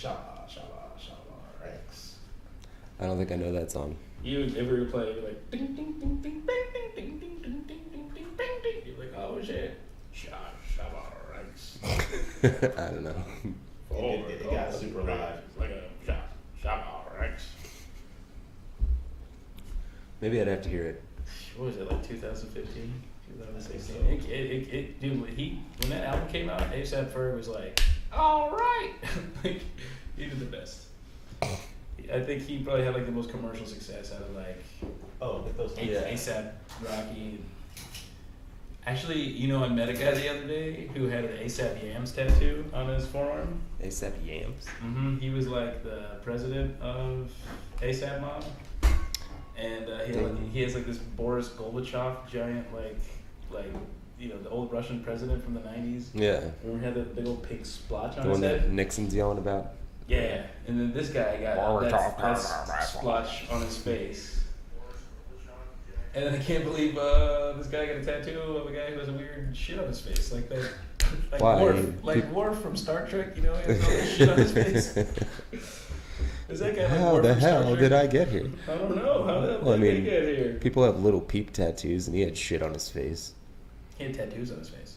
Shabba, shabba, shabba, Rex. I don't think I know that song. You ever play like ding ding ding ding ding ding ding ding ding ding ding ding ding. You're like, oh shit. Shabba, Rex. I don't know. It got super live. Like a Shabba, Rex. Maybe I'd have to hear it. What was it, like 2015? 2016? Dude, when that album came out, A$AP Ferg was like, all right. Like, he did the best. I think he probably had like the most commercial success out of like A$AP Rocky. Actually, you know, I met a guy the other day who had an A$AP Yams tattoo on his forearm. A$AP Yams? Mm-hmm. He was like the president of A$AP Mob. And he has like this Boris Gorbachev giant like you know, the old Russian president from the 90s. Yeah. Remember he had that big old pink splotch on the his one head? That Nixon's yelling about? Yeah. And then this guy got that splotch on his face. And then I can't believe this guy got a tattoo of a guy who has a weird shit on his face. Like that. Like Why? Worf from Star Trek, you know, he has all this shit on his face. Is that guy How the hell did I get here? I don't know. How the hell did I get here? People have little peep tattoos, and he had shit on his face. He had tattoos on his face.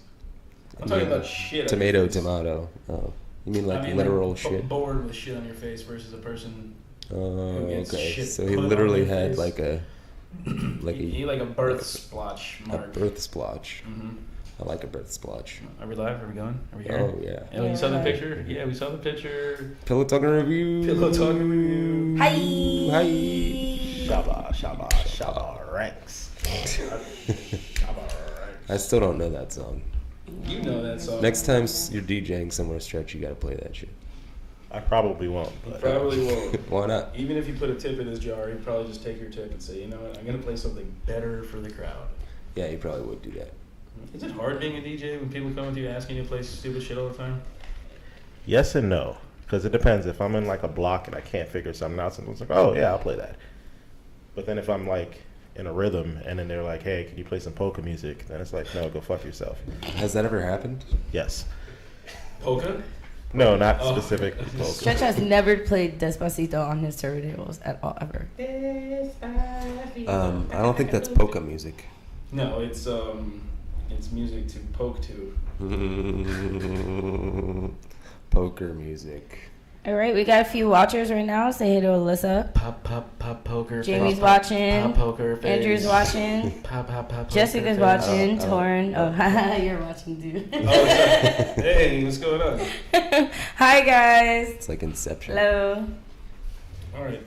I'm talking about shit. Tomato. Oh, you mean like literal like shit? Bored with shit on your face versus a person. Oh, okay. Shit So he literally had face. like a he like a birth splotch mark. A birth splotch. Mm-hmm. I like a birth splotch. Are we live? Are we going? Are we here? Oh yeah. Oh, you saw the picture? Yeah, we saw the picture. PillowTalk review. PillowTalk review. Hi. Shabba, Rex. Shabba, Rex. I still don't know that song. You know that song. Next time you're DJing somewhere, Stretch, you gotta play that shit. I probably won't. But Probably won't. Why not? Even if you put a tip in his jar, he'd probably just take your tip and say, you know what, I'm gonna play something better for the crowd. Yeah, you probably would do that. Is it hard being a DJ when people come with you asking you to play stupid shit all the time? yes and no, because it depends. If I'm in like a block and I can't figure something out, someone's like, "Oh yeah, I'll play that." But then if I'm like in a rhythm and then they're like, "Hey, can you play some polka music?" Then it's like, "No, go fuck yourself." Has that ever happened? Yes. Polka? No, not specific polka. Stretch has never played Despacito on his turntables at all, ever. I don't think that's polka music. No, it's music to poke to. Poker music. All right, we got a few watchers right now. Say hey to Alyssa. Pop poker. Jamie's face. watching. Pop poker. Face. Andrew's watching. Pop. Jessica's watching. Torn. Oh, haha, you're watching too. Hey, what's going on? Hi guys. It's like Inception. Hello. All right.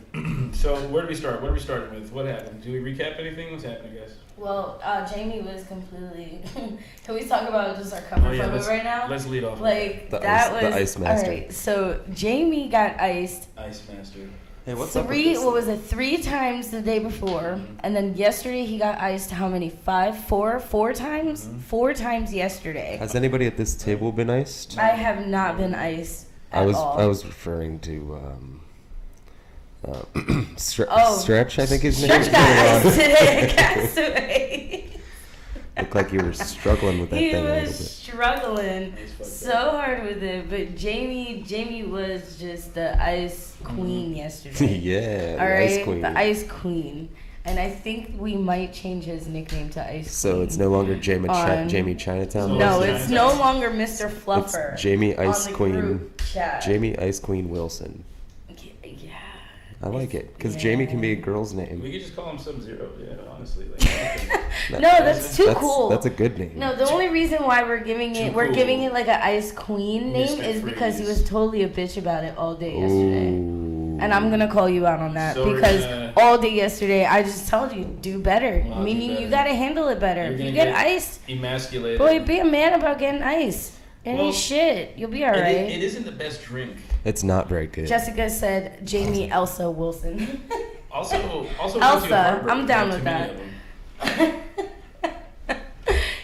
So where do we start? What are we starting with? What happened? Do we recap anything? What's happening, guys? Well, Jamie was completely. Can we talk about just our cover photo right now? Let's lead off. Like the was ice master. All right. So Jamie got iced. Ice master. Hey, what's up with Three. this? What was it? 3 times the day before, and then yesterday he got iced. How many? 4 times. 4 times yesterday. Has anybody at this table been iced? I have not been iced at all. I was referring to Oh. Stretch. I think his name. Stretch got iced today. Castaway. Looked like you were struggling with that He thing a little was bit. struggling so hard with it, but Jamie was just the ice queen yesterday. Yeah, All the right, ice queen. the ice queen, and I think we might change his nickname to Ice So Queen. it's no longer Jamie Chinatown. No, It's it's no longer Mr. Fluffer. It's Jamie Ice on the Queen. group chat. Jamie Ice Queen Wilson. Yeah. I like it because Yeah. Jamie can be a girl's We name. could just call him Sub-Zero. Yeah, honestly. Like, No, that's too cool. That's a good name. No, the only reason why we're giving it Too cool. giving it like an Ice Queen name Mr. is because he Freeze. was totally a bitch about it all day yesterday. Ooh. And I'm gonna call you out on that So we're because gonna- all day yesterday I just told you do better. I'll do Meaning you better. gotta handle it better. You're If you gonna get iced, emasculated. boy, be a man about getting iced. Any Well, shit, you'll be all It right. isn't the best drink. It's not very good. Jessica said Jamie Elsa Wilson. Also, Elsa, I'm down with too that. many of them.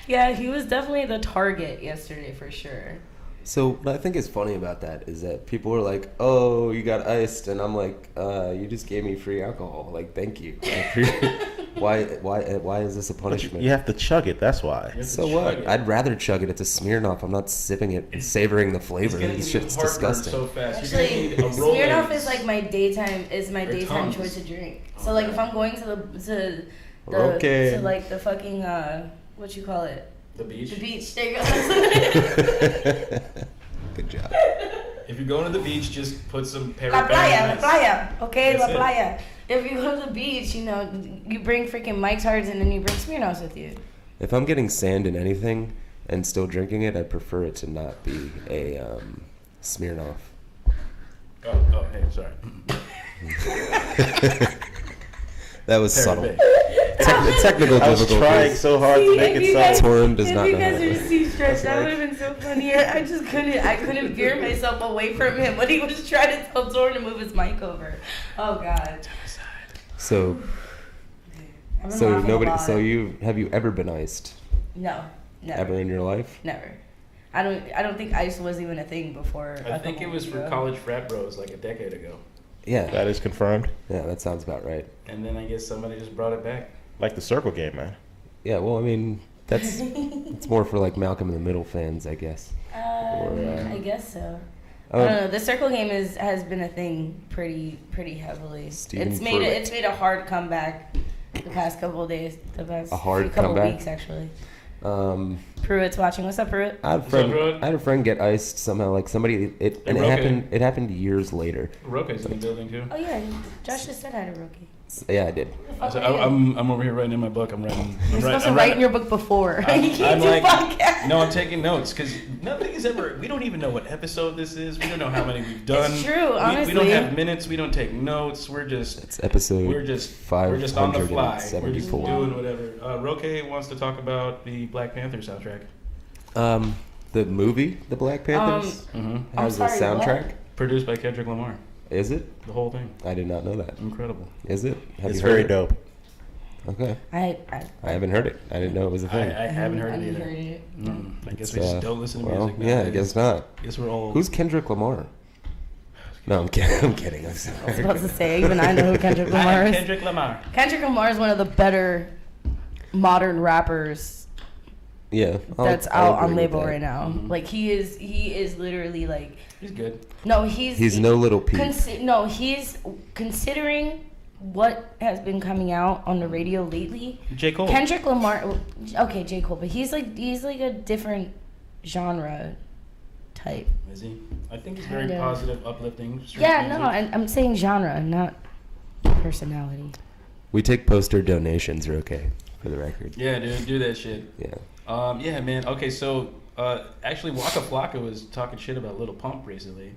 Yeah, he was definitely the target yesterday for sure. So what I think is funny about that is that people are like, "Oh, you got iced," and I'm like, "You just gave me free alcohol. Like, thank you." Why is this a But punishment? you have to chug it. That's why. Yeah. So what? I'd rather chug it. It's a Smirnoff. I'm not sipping it and savoring the flavor. This shit's disgusting. So fast. Actually, You're gonna need a Smirnoff Rolex. is like my daytime Tums. choice of drink. So like if I'm going to Okay. to like the fucking what you call it, The beach. the beach. There you go. Good job. If you're going to the beach, just put some Perry La playa, la Bang. playa. Okay, la That's it. playa. If you go to the beach, you know, you bring freaking Mike's Hards and then you bring Smirnoffs with you. If I'm getting sand in anything and still drinking it, I prefer it to not be a Smirnoff. Oh, hey, sorry. That was Perry subtle. Bang. Technical I was trying difficulties. so hard to make it sound. Torin does not If know you how guys to are do see stretched, that like- would have been so funny. I just couldn't veer myself away from him when he was trying to tell Torin to move his mic over. Oh God. So I've been laughing a lot. So have you ever been iced? No, never, Ever in your life? never. I don't think ice was even a thing before. I think it was for college frat bros like a decade ago. Yeah. That is confirmed. Yeah, that sounds about right. And then I guess somebody just brought it back. Like the circle game, man. Yeah, well, I mean, it's more for like Malcolm in the Middle fans, I guess. I guess so. I don't know. The circle game has been a thing pretty heavily. Steven It's made Pruitt. it's made a hard comeback the past couple of days. The past A hard couple comeback? weeks actually. Um, Pruitt's watching. What's up, Pruitt? I had a friend get iced somehow. Like somebody, and it Roque. happened. It happened years later. Roke's in the building too. Oh yeah, Josh just said I had a rookie. Yeah, I did. So I'm over here writing in my book. I'm writing. You're supposed to write in your book before. You can't do podcasts. No, I'm taking notes because nothing is ever. We don't even know what episode this is. We don't know how many we've done. It's true, We honestly. don't have minutes. We don't take notes. We're just. It's episode. We're just on the fly. We're just 574. doing whatever. Roque wants to talk about the Black Panther soundtrack. The movie, The Black Panthers, Mm-hmm. has I'm a sorry, soundtrack. Produced by Kendrick Lamar. Is it? The whole thing. I did not know that. Incredible. Is it? Have It's you heard very it? dope. Okay. I haven't heard it. I didn't know it was a I thing. haven't heard it haven't either. heard it. I guess It's, we just don't listen to well, music. yeah, I nowadays. guess not. Guess we're all. Who's Kendrick Lamar? No, I'm kidding. I'm kidding. I'm I was sorry. about to say, even I know who Kendrick Lamar is. Kendrick Lamar. Kendrick Lamar is one of the better modern rappers Yeah. that's I'll out on agree with label that. right now. Mhm. Like he is literally like He's good. no, He's no little Peep. he's considering what has been coming out on the radio lately. J. Cole. Kendrick Lamar, okay, J. Cole, but he's like a different genre type. Is he? I think he's very Kinda. positive, uplifting. street Yeah, music. no, I'm saying genre, not personality. We take poster donations, okay, for the record. Yeah, dude, do that shit. Yeah. Yeah, man. Okay, so actually, Waka Flocka was talking shit about Lil Pump recently,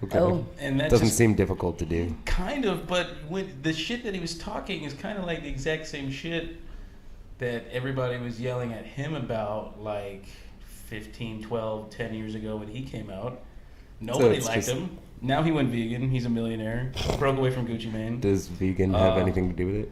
Okay. Oh. and that Doesn't just seem difficult to do. kind of. But when the shit that he was talking is kind of like the exact same shit that everybody was yelling at him about, like 15, 12, 10 years ago when he came out. Nobody it's liked just- him. Now he went vegan. He's a millionaire. Broke away from Gucci Mane. Does vegan have anything to do with it?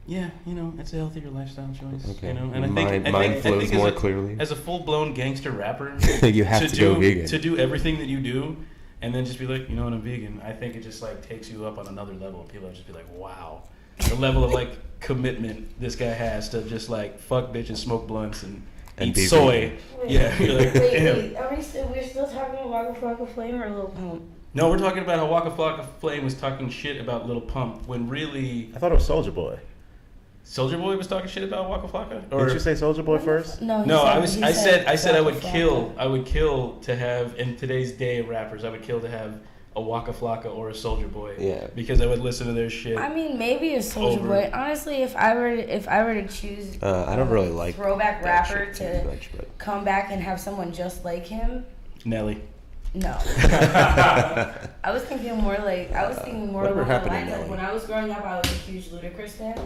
Yeah, you know, it's a healthier lifestyle choice. Okay. You know, and Mine flows as more a, clearly. As a full-blown gangster rapper, You have to go vegan. to do everything that you do, and then just be like, you know what, I'm vegan. I think it just like takes you up on another level. People are just be like, wow, the level of like commitment this guy has to just like fuck bitches, smoke blunts, and eat be soy. vegan. Yeah, you're like, damn. Are we're still talking about Waka Flocka Flame or Lil Pump? No, we're talking about how Waka Flocka Flame was talking shit about Lil Pump when really I thought it was Soldier Boy. Soulja Boy was talking shit about Waka Flocka. Didn't you say Soldier Boy first? No, No, I said I Waka would Flocka. kill. I would kill to have in today's day of rappers. I would kill to have a Waka Flocka or a Soldier Boy. Yeah. Because I would listen to their shit. I mean, maybe a Soldier Over. Boy. Honestly, if I were to choose, I don't really like throwback that rapper shit to too much, but come back and have someone just like him. Nelly. No. I was thinking more Whatever along the happened to lines Nelly? of when I was growing up, I was a huge Ludacris fan.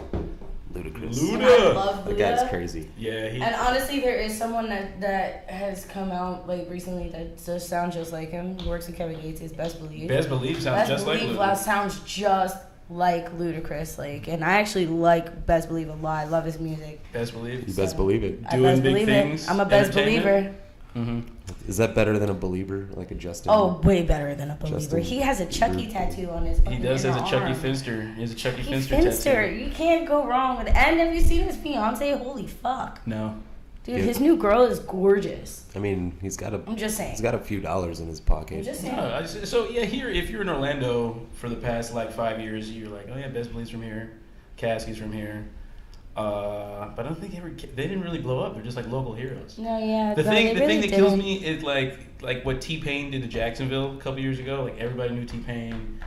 ludicrous. Luda. And I love That guy's Luda. crazy. Yeah, he. And honestly, there is someone that has come out like recently that does sound just like him. He works with Kevin Gates. Is Best Believe. Best Believe sounds Best just like Believe Luda. sounds just like Ludacris. Like, and I actually like Best Believe a lot. I love his music. Best Believe. You best believe it. I Doing best big believe things, it. I'm a best entertainment. believer. Mm-hmm. Is that better than a Belieber, like a Justin? Oh, way better than a Believer. Justin He has a Chucky Bieber. tattoo on his. He fucking does has a inner Chucky arm. Finster. He has a Chucky Finster Finster. tattoo. You can't go wrong with it. And have you seen his fiance? Holy fuck, No. dude, Yeah. his new girl is gorgeous. I mean, he's got I'm just saying. a few dollars in his pocket. I'm just saying. No, so yeah, here if you're in Orlando for the past like 5 years, you're like, oh yeah, Best Belief's from here, Caskey's from here, but I don't think they didn't really blow up. They're just like local heroes. No, yeah. The no, thing they that really kills didn't. me is like what T-Pain did to Jacksonville a couple years ago. Like everybody knew T-Pain.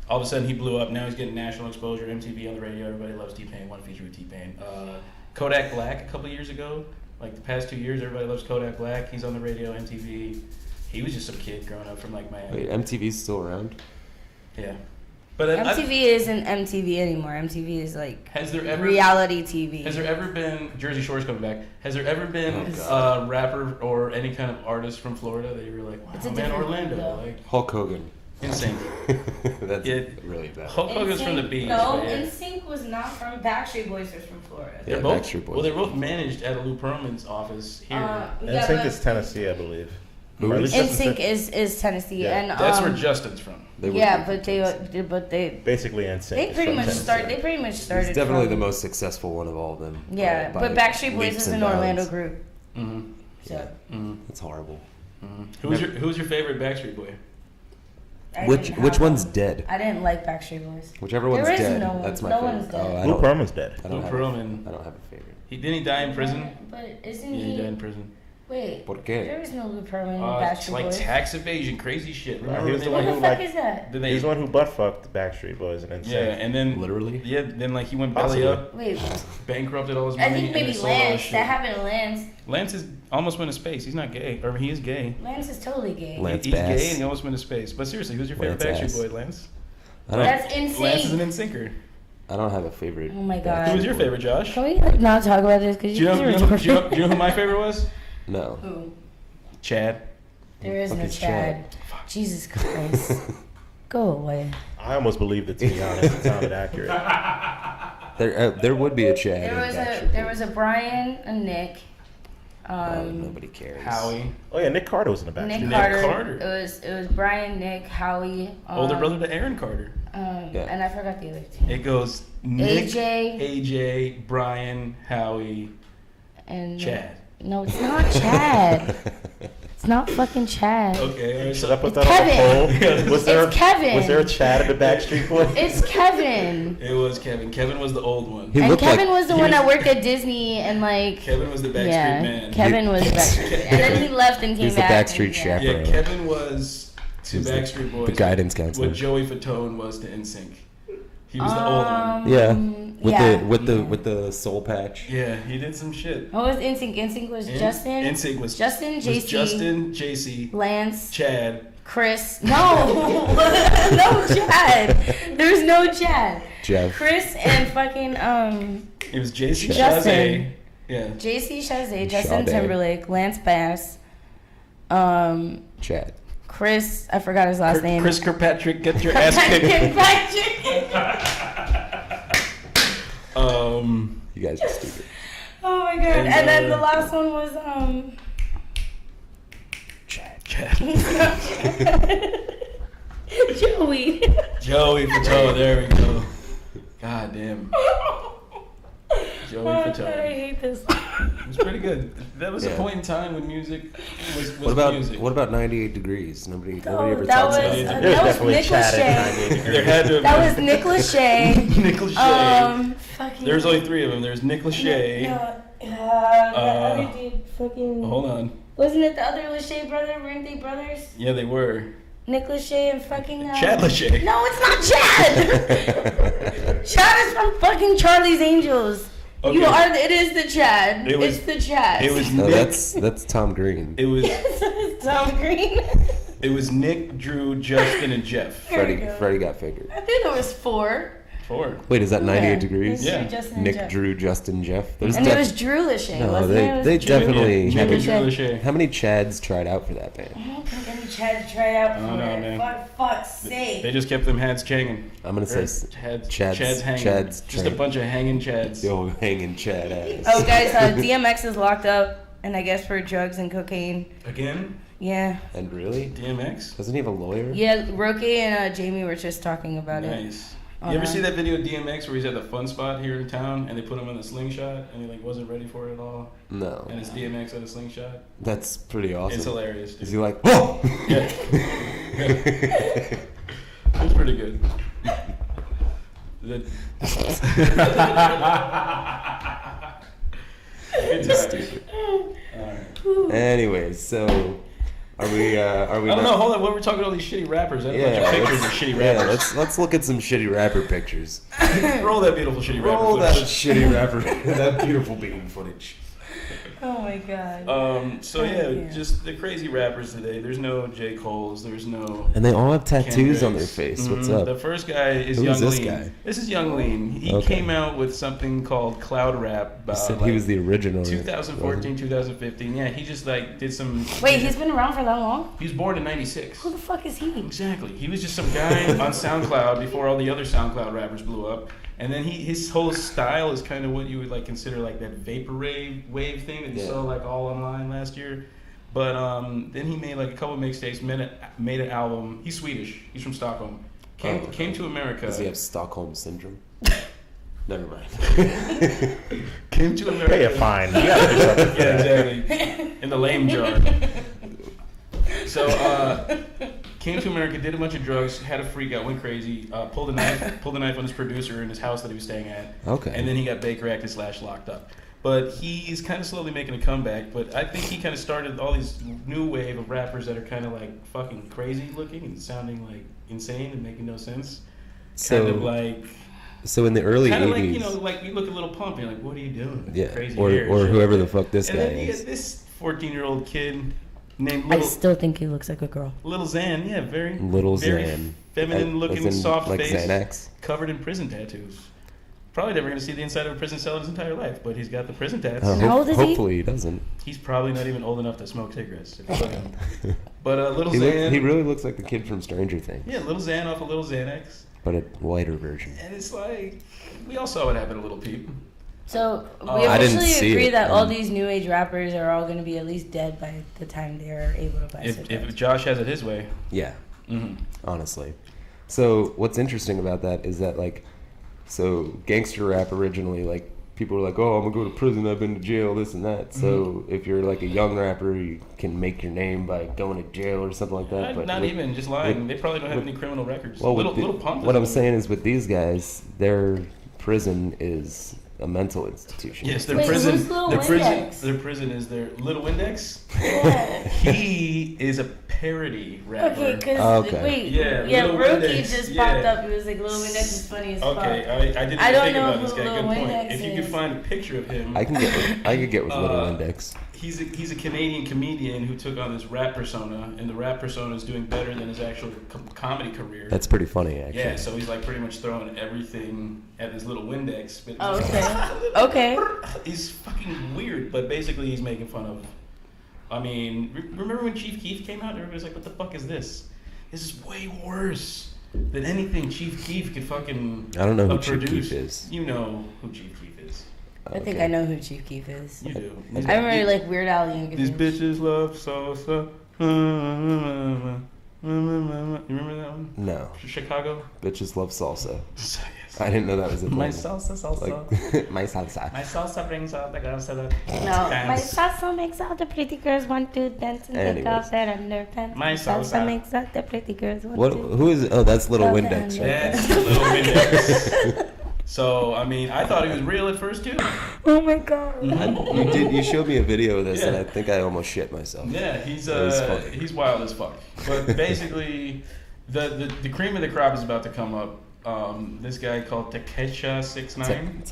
All of a sudden he blew up. Now he's getting national exposure. MTV on the radio. Everybody loves T-Pain. One feature with T-Pain. Kodak Black a couple years ago. Like the past 2 years, everybody loves Kodak Black. He's on the radio, MTV. He was just some kid growing up from like Miami. Wait, MTV's still around? Yeah. But MTV isn't MTV anymore. MTV is like has there ever reality TV. Has there ever been Jersey Shore's coming back? Has there ever been Oh, a rapper or any kind of artist from Florida that you were like, wow, It's a man, different Orlando, though. like Hulk Hogan. insane. That's Yeah. really bad. Hulk Hogan's from the beach. No, but yeah. NSYNC was not from Backstreet Boys. Was from Florida. Yeah, They're both, Backstreet Boys. well, they're both managed at Lou Pearlman's office here. Yeah, NSYNC but is Tennessee, I believe. Who Or at is? least that's NSYNC the- is Tennessee, Yeah. and That's where Justin's from. They would yeah, be but from they basically NSYNC. they is pretty from much Tennessee. start. They pretty much started. He's definitely from, the most successful one of all of them. Yeah, by but Backstreet Boys leaps is and an Orlando bounds. group. Mm-hmm. So Mm-hmm. That's horrible. Mm-hmm. Who's your favorite Backstreet Boy? I Which didn't which have one's them. dead? I didn't like Backstreet Boys. Whichever one's There is dead. no one. That's my No favorite. one's dead. Oh, I Lou don't, Pearlman's dead. I Lou don't have Pearlman. I don't have a favorite. Didn't he die in prison? But isn't Yeah, he he? died in prison. Wait, ¿Por qué? there was no Lou Pearlman in It's Backstreet like Boys. tax evasion, crazy shit. Remember he was they the What one like, the who, fuck like- is that? then He's they, the one who butt fucked the Backstreet Boys and NSYNC. yeah, and then Literally? yeah, then like he went belly Possibly. up, Wait, bankrupted all his I money, think and maybe then sold all his Lance. shit. That happened to Lance. Lance is almost went to space. He's not gay, or he is gay. Lance is totally gay. Lance He's Bass. gay and he almost went to space. But seriously, who's your favorite Lance Backstreet ass. Boy, Lance? I don't. That's insane. Lance is an NSYNCer. I don't have a favorite. Oh my God. Who was your favorite, Josh? Can we like, not talk about this? Because Do you know, you guys do are you know, do you know, retarded. do you know who my favorite was? No. Who? Chad. There is no Fucking Chad. Jesus Christ. Go away. I almost believed it, to be honest. It sounded accurate. There would be a Chad. There was a Brian, a Nick, nobody cares. Howie. Oh, yeah, Nick Carter was in the Backstreet Nick Nick Carter. Carter. It was Brian, Nick, Howie. Older brother to Aaron Carter. Yeah. And I forgot the other two. It goes Nick, AJ. AJ, Brian, Howie, And Chad. No, it's not Chad. It's not fucking Chad. Okay, all right, Should so I put It's that on the Kevin. poll? Was there, It's Kevin. Was there a Chad at the Backstreet Boys? It's Kevin. it was Kevin. Kevin was the old one. He And looked Kevin like was the one that worked at Disney and like Kevin was the Backstreet yeah, man. Kevin was Backstreet. And then he left and came He's the back. Backstreet and, chaperone. Yeah, Kevin was to He's Backstreet Boys. the guidance counselor. What Joey Fatone was to NSYNC. He was the old one. Yeah. With yeah. with the soul patch. Yeah, he did some shit. What was NSYNC? NSYNC was Justin, NSYNC was Justin, was JC, Justin, JC, Lance, Chad. Chris. No, no Chad. There's no Chad. Jeff. Chris and fucking It was JC Justin. Chazé. Yeah. JC Chazé, Justin Sade. Timberlake, Lance Bass, Chad. Chris. I forgot his last name. Chris Kirkpatrick, get your ass kicked. You guys are stupid. Oh my god! And, And then the last one was Chad. Joey. Joey Fatone, there we go. God damn. Joey Oh god, I Fatone. hate this. It was pretty good. That was a Yeah. point in time when music was music. What about 98 Degrees? Nobody ever that talks was, about it. it. There's that was definitely Nick Chad Lachey. at 98 There degrees. had to have That been was Nick Lachey. Nick Lachey. Fucking. There's only three of them. There's Nick Lachey. The other dude, fucking. Hold on. Wasn't it the other Lachey brother? Weren't they brothers? Yeah, they were. Nick Lachey and fucking. Chad Lachey. No, it's not Chad. Chad is from fucking Charlie's Angels. Okay. You are. It is the Chad. It was- it's the Chad. It was No, Nick. that's Tom Green. It was It's Tom Green. it was Nick, Drew, Justin, and Jeff. There we Freddie go. Freddie got figured. I think there was 4. Four. Wait, is that 98 Yeah. Degrees? Yeah. Nick, Justin, and Nick, Jeff. Drew, Justin, Jeff. There's And def- it was Drew Lachey, No, wasn't they- it? It was they Drew- definitely Nick had and a- Drew Lachey. How many Chads tried out for that band? I don't think any Chad tried out for I don't know, it. man. For fuck's sake. They just kept them hats changing. I'm gonna say Chad's hanging. Chad's just a train. bunch of hanging Chads. the old hanging Chad ass. Oh, guys, DMX is locked up, and I guess for drugs and cocaine. Again? Yeah. And really? DMX? Doesn't he have a lawyer? Yeah, Roki and Jamie were just talking about it. Nice. You ever see that video of DMX where he's at the fun spot here in town and they put him in the slingshot and he like wasn't ready for it at all? No. And it's DMX on a slingshot. That's pretty awesome. It's hilarious, dude. Is he like, whoa? Yeah. It's pretty good. Stupid. Anyways, so are we? I don't know. Hold on. What we're talking about all these shitty rappers. That's a bunch of pictures of shitty rappers. let's look at some shitty rapper pictures. Roll that beautiful shitty rapper. Roll that shitty rapper. That beautiful bean footage. Oh my god. So yeah, just the crazy rappers today. There's no J. Cole's. There's no. And they all have tattoos on their Kendricks. face. What's up? The first guy is Who Young is this Lean. guy? This is Young Lean. He came out with something called Cloud Rap. You said he was the original. 2014, 2015. Yeah, he just like did some. Wait, he's been around for that long? He was born in '96. Who the fuck is he? Exactly. He was just some guy on SoundCloud before all the other SoundCloud rappers blew up. And then his whole style is kind of what you would like consider like that vapor wave thing that you saw like all online last year. But then he made like a couple of mixtapes, made an album. He's Swedish. He's from Stockholm. Came to America. Does he have Stockholm syndrome? Never mind. Came to America. Pay a fine. You gotta do something. Yeah, exactly. In the lame jar. So came to America, did a bunch of drugs, had a freak out, went crazy, pulled a knife on his producer in his house that he was staying at. Okay. And then he got Baker acted / locked up. But he's kind of slowly making a comeback. But I think he kind of started all these new wave of rappers that are kind of like fucking crazy looking and sounding like insane and making no sense. So, kind of like. So in the early 80s. Kind of like, you know, like you look a little pump and you're like, what are you doing? Yeah. Crazy Or hair or shit. whoever the fuck this And guy then you is. get this 14-year-old kid named I still think he looks like a girl. Little Xan. Yeah, very Little very Xan. feminine looking, As in, soft like face, Xanax? covered in prison tattoos. Probably never going to see the inside of a prison cell in his entire life, but he's got the prison tats. How old is he? Hopefully he doesn't. He's probably not even old enough to smoke cigarettes. But Little He Xan. really looks like the kid from Stranger Things. Yeah, Little Xan off a Little Xanax. But a whiter version. And it's like, we all saw what happened to Little Peep. So we I didn't officially see agree it. that all these new age rappers are all going to be at least dead by the time they are able to buy If cigarettes. Josh has it his way. Yeah. Mm-hmm. Honestly. So what's interesting about that is that like, so gangster rap originally, like people were like, oh, I'm gonna go to prison, I've been to jail, this and that. So if you're like a young rapper, you can make your name by going to jail or something like that. But Not with- even, just lying. with- They probably don't have any criminal records. well, Little with the- Pump. what I'm doesn't. saying is with these guys, their prison is a mental institution. Yes, their Wait, prison. who's Lil Their prison. Windex? Their prison is their Little Windex. Yeah. He is a parody rapper. Okay, because Okay. wait, Yeah, yeah, Lil Rookie Windex, just yeah. popped up. He was like, "Little Windex is funny as fuck." Okay, I didn't I even don't think know about this who guy. Lil Good point. Windex If you could is. find a picture of him, I could get with Little Index. he's a Canadian comedian who took on this rap persona, and the rap persona is doing better than his actual comedy career. That's pretty funny, actually. Yeah, so he's like pretty much throwing everything at his Little Windex. But Oh, okay. Okay. He's fucking weird, but basically he's making fun of. I mean, remember when Chief Keef came out? And everybody's like, "What the fuck is this? This is way worse than anything Chief Keef could fucking." I don't know who Chief produce." Keef is. You know who Chief Keef is. I think I know who Chief Keef is. You do. I remember like Weird Al Yankovic. These bitches love salsa. You remember that one? No. Chicago. Bitches love salsa. Yes. I didn't know that was a thing. My salsa. Like, my salsa. My salsa brings out the girls to the No, my dance. salsa makes all the pretty girls want to dance and take Anyways. off their underpants. My salsa. salsa makes all the pretty girls want What? to. Who is? Oh, that's Little Love Windex, them. right? That's Little Windex. So I mean, I thought he was real at first too. Oh my god. You showed me a video of this, and Yeah. I think I almost shit myself. Yeah, he's That was funny. he's wild as fuck. But basically, the cream of the crop is about to come up. This guy called Takesha69.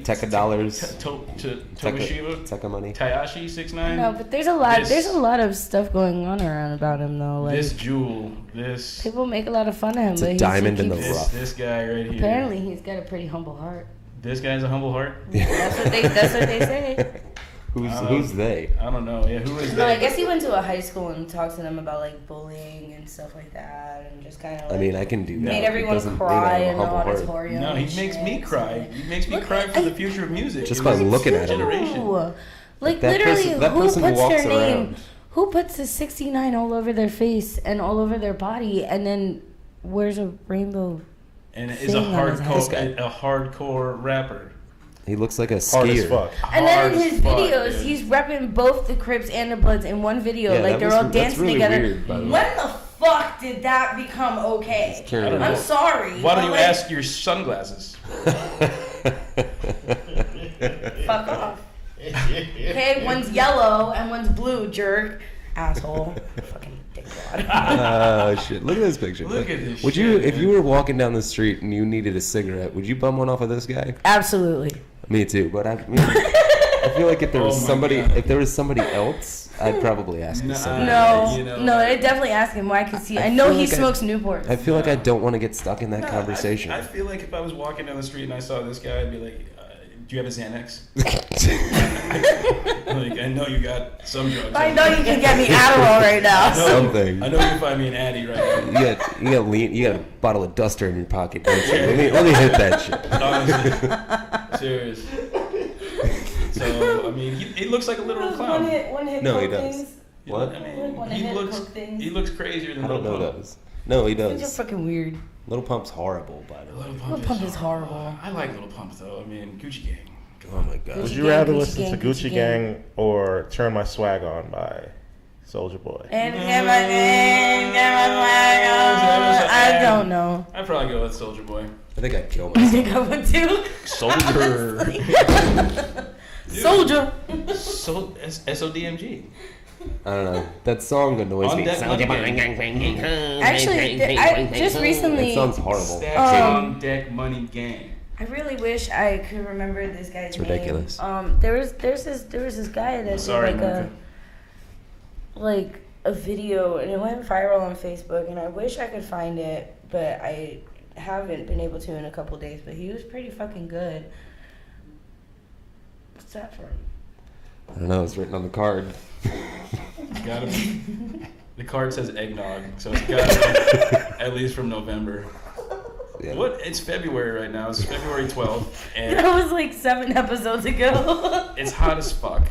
Tekka dollars. Toshiba. Tekka money. Tayashi 69. No, but there's a lot. This- There's a lot of stuff going on around about him though. Like This jewel, this people make a lot of fun of him, It's but a he diamond in the keeps- rough. this guy right here. Apparently, he's got a pretty humble heart. This guy's a humble heart. That's what they say. Who's they? I don't know. Yeah, who is No, I that? guess he went to a high school and talked to them about like bullying and stuff like that, and just kind of. Like, I mean, I can do that. made It everyone doesn't mean I cry have a in the humble heart. auditorium. No, he and makes me shit, cry. so, like- He makes me Look, cry for the future of music. Just You by know? looking at him. Generation. Like That literally, person- that who person puts walks their name? around. Who puts a 69 all over their face and all over their body and then wears a rainbow? And is a thing on his hardcore rapper. He looks like a Hard as skier. fuck. And then in Hard as his fuck, videos, dude. he's repping both the Crips and the Bloods in one video. Yeah, like that they're was- all that's dancing really together. weird, by the way. When the fuck did that become okay? Carrying I don't on. know. I'm sorry. Why don't but, you like, ask your sunglasses? Fuck off. Okay, one's yellow and one's blue, jerk. Asshole. Fucking dickwad. Oh shit! Look at this picture. Look at this Would you, shit, if man. you were walking down the street and you needed a cigarette, would you bum one off of this guy? Absolutely. Me too. But I mean, I feel like if there was Oh my somebody, God. if there was somebody else, I'd probably ask for Nah. cigarette. No, you know, no, like- I definitely ask him why, because I I know feel he like I- smokes Newports. I feel like I don't want to get stuck in that conversation. I feel like if I was walking down the street and I saw this guy, I'd be like, "Do you have a Xanax?" Like, I know you got some drugs. I know you can get me Adderall right now. I know- Something. I know you can find me an Addy right now. you got a bottle of Duster in your pocket, don't you? Let me hit that shit. Honestly, serious. So I mean, he looks like a literal clown. One hit No, he coke does. things. What? I mean, One he hit looks coke things. he looks crazier than I don't Lil know Pump. those. No, he Things are does. fucking weird. Little Pump's horrible, by the way. Lil Pump is horrible. I like Lil Pump though. I mean, Gucci Gang. Oh my god. Would Gucci you Gang, rather Gucci listen Gang, to Gucci Gucci Gang or Turn My Swag On by Soulja Boy? And get my name, get my flag on. I don't know. I'd probably go with Soldier Boy. I think I'd kill I myself. think I would too. Soldier. Soldier. SODMG. I don't know. That song annoys On me. deck, money gang. Actually, I just recently. It sounds horrible. Stacks on deck, money gang. I really wish I could remember this guy's It's name. ridiculous. There was this guy that Sorry, did Monica. like a video and it went viral on Facebook, and I wish I could find it, but I haven't been able to in a couple days. But he was pretty fucking good. What's that from? I don't know. It's written on the card. Gotta be. The card says eggnog, so it's gotta be at least from November. Yeah. What? It's February right now. It's February 12th, and That was like 7 episodes ago. it's hot as fuck.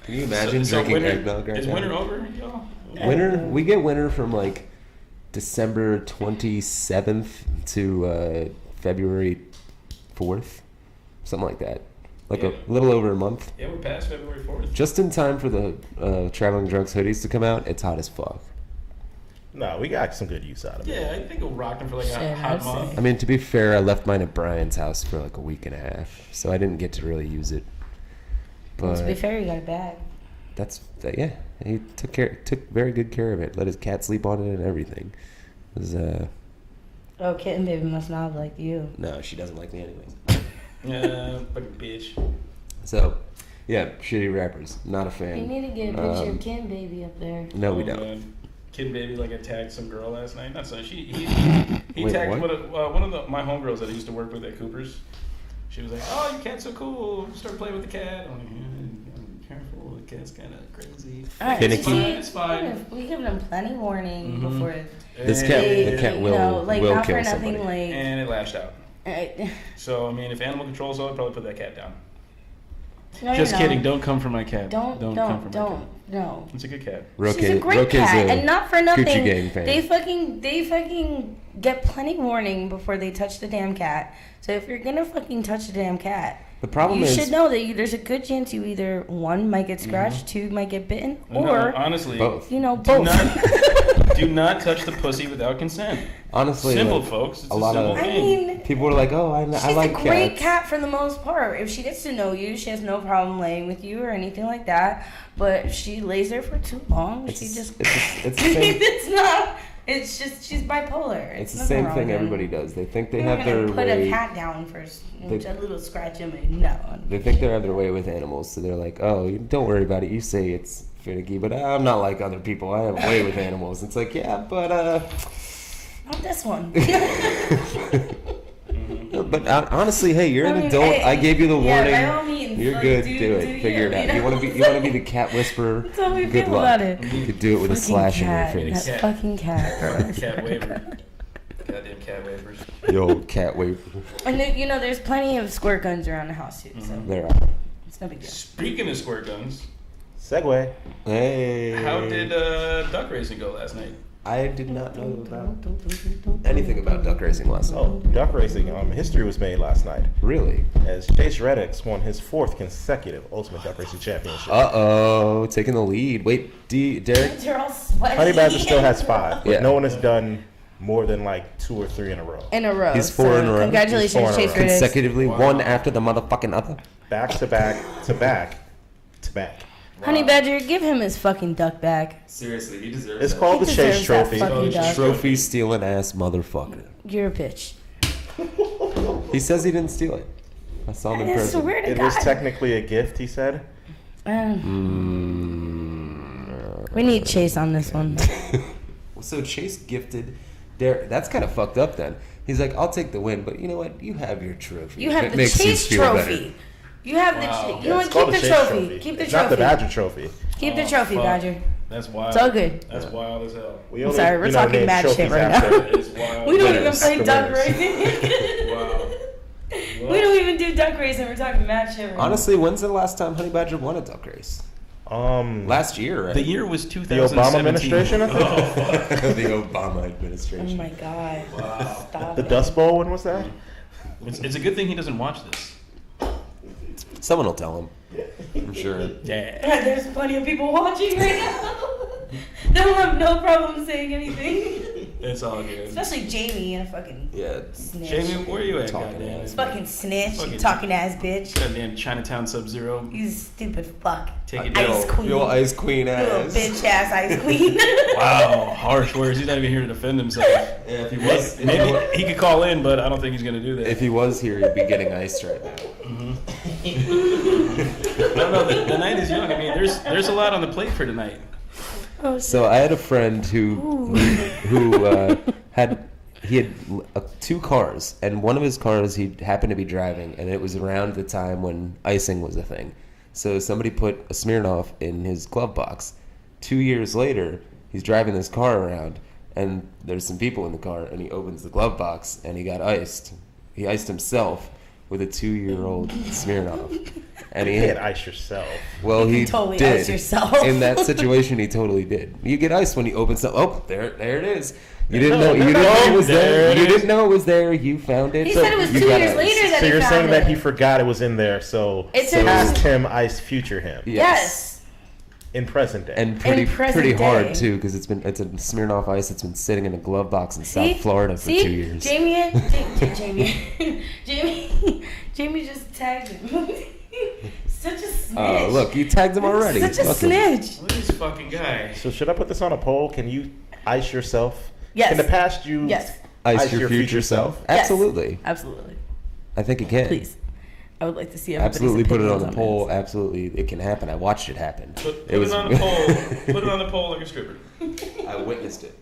Can you imagine drinking winter, eggnog right is now? winter over, y'all? Winter? We get winter from like December 27th to February 4th, something like that. Like Yeah. a little over a month. Yeah, we're past February 4th. Just in time for the Traveling Drunks hoodies to come out. It's hot as fuck. No, we got some good use out of it. Yeah, I think we'll rock them for like a Shit, hot I'd month. say. I mean, to be fair, I left mine at Brian's house for like a week and a half, so I didn't get to really use it. But To be fair, you got a bag. yeah, he took very good care of it. Let his cat sleep on it and everything. It was, Oh, kitten baby must not have liked you. no, she doesn't like me anyways. Yeah, fucking bitch. So, yeah, shitty rappers. Not a fan. You need to get a picture Um, of kitten baby up there. No, we Oh, don't. man. Kid baby like attacked some girl last night. Not so he Wait, attacked what? one of my homegirls that I used to work with at Cooper's. She was like, "Oh, your cat's so cool. Start playing with the cat." I'm like, "Yeah, careful. The cat's kind of crazy." Alright, Finicky. It's fine. We give them plenty warning Mhm. before This cat, they, the cat you will know, like will not kill for nothing, somebody. like. And it lashed out. uh, So I mean, if animal control saw it, probably put that cat down. no, Just no. kidding. Don't come for my cat. Don't, come for my cat. no. It's a good cat. She's a great cat, and not for nothing. Gucci Gang fan. They fucking get plenty warning before they touch the damn cat. So if you're gonna fucking touch the damn cat, The problem you is, should know that there's a good chance you either one might get scratched, two might get bitten, No, or honestly, both. you know do both. not do not touch the pussy without consent. honestly, Simple, like, folks. It's a a lot simple of I thing. mean, people were like, "Oh, I she's like a great cats." cat for the most part. If she gets to know you, she has no problem laying with you or anything like that. But if she lays there for too long, It's, she just. it's the same. It's not. It's just she's bipolar. It's the nothing same wrong thing with it. everybody does. They think they You're have not their gonna put way. a cat down first. They- A little scratch him and no. They think they have their way with animals, so they're like, "Oh, don't worry about it. You say it's finicky, but I'm not like other people. I have a way with animals." It's like, yeah, but Not this one. but honestly, hey, you're I an mean, adult. hey, I gave you the warning. Yeah, by all means. You're like, good. Do Do it. Figure it out. You want to be the cat whisperer. That's how we Good feel luck. about it. You could do it with a Fucking slash cat, in your face. That fucking cat. Cat waiver. Goddamn cat waivers. Yo, cat wave. And then, you know, there's plenty of squirt guns around the house too, so There are. it's no big deal. Speaking of squirt guns, Segue. Hey. How did duck racing go last night? I did not know about anything about duck racing last night. Oh, duck racing. History was made last night Really? as Chase Reddick won his 4th consecutive Ultimate Duck Racing Championship. Uh-oh, taking the lead. Wait, Derek? They're all sweaty. Honey Badger still has 5, but Yeah. no one has done more than like 2 or 3 in a row. In a row. He's 4 in a row. Congratulations, He's 4 in a Chase row. Reddick. Consecutively, Wow. one after the motherfucking other. Back to back to back to back. Honey Badger, give him his fucking duck back. Seriously, he deserves It's called the He Chase deserves that Trophy. fucking duck. Trophy stealing ass motherfucker. You're a bitch. He says he didn't steal it. I saw him in I person. swear to It God. was technically a gift, he said. We need Chase on this one. So Chase gifted Derek. That's kind of fucked up then. He's like, I'll take the win, but you know what? You have your trophy. You If have it the makes you Chase feel trophy. better. You have Wow. the. You know It's what? called Keep the Chase trophy. Keep the It's not the trophy. Badger Trophy. Keep the Oh, trophy, fuck. Badger. That's wild. It's all good. That's wild as hell. We I'm sorry, we're talking name mad shit trophies right after- now. It's wild. We don't even Winners. play The duck winners. racing. Wow. We don't even do duck racing. We're talking mad shit right now. Honestly, when's the last time Honey Badger won a duck race? Last year, right? The year was the 2017. Obama administration, I think. Oh, fuck. the Obama Oh administration. my God. Wow. Stop The it. Dust Bowl, when was that? It's a good thing he doesn't watch this. Someone will tell him. I'm sure. Yeah. There's plenty of people watching right now. They'll have no problem saying anything. It's all good. Especially Jamie and a fucking Yeah. snitch. Jamie, where you at, Talking goddamn? ass. Fucking snitch. Fucking- Talking ass bitch. Goddamn Chinatown Sub-Zero. You stupid fuck. Take it Ice down. queen. Yo, ice queen Little ass. bitch ass ice queen. Wow, harsh words. He's not even here to defend himself. Yeah, if he was, Maybe he could call in, but I don't think he's gonna do that. if he was here, he'd be getting iced right now. I don't know. The night is young. I mean, there's a lot on the plate for tonight. Oh, So I had a friend who had 2 cars, and one of his cars he happened to be driving, and it was around the time when icing was a thing. So somebody put a Smirnoff in his glove box. 2 years later, he's driving this car around, and there's some people in the car, and he opens the glove box, and he got iced. He iced himself with a 2-year-old Smirnoff. And he You can't ice yourself. well, he Totally did. ice yourself. In that situation, he totally did. You get iced when you open something. Oh, there it is. You didn't No, know. You no, didn't know no, it was there there. it You is. didn't know it was there. You found it. He So said it was you 2 got years iced. later that So he you're found saying it. that he forgot it was in there, so It's So- in past him iced future him Yes. in present day. And pretty present hard day. too, because it's a Smirnoff Ice. It's been sitting in a glove box in See? South Florida for See? 2 years. Jamie just tagged him. Such a snitch. Oh, look, you tagged him already. Such a Fuck him. snitch. Look at this fucking guy. So should I put this on a poll? Can you ice yourself? Yes. Can the past you Yes. Ice your future self. Absolutely. Absolutely. I think it can. Please. I would like to see everybody's Absolutely put it on opinions the poll. this. Absolutely, it can happen. I watched it happen. Put it on the poll. Put it on the poll like a stripper. I witnessed it.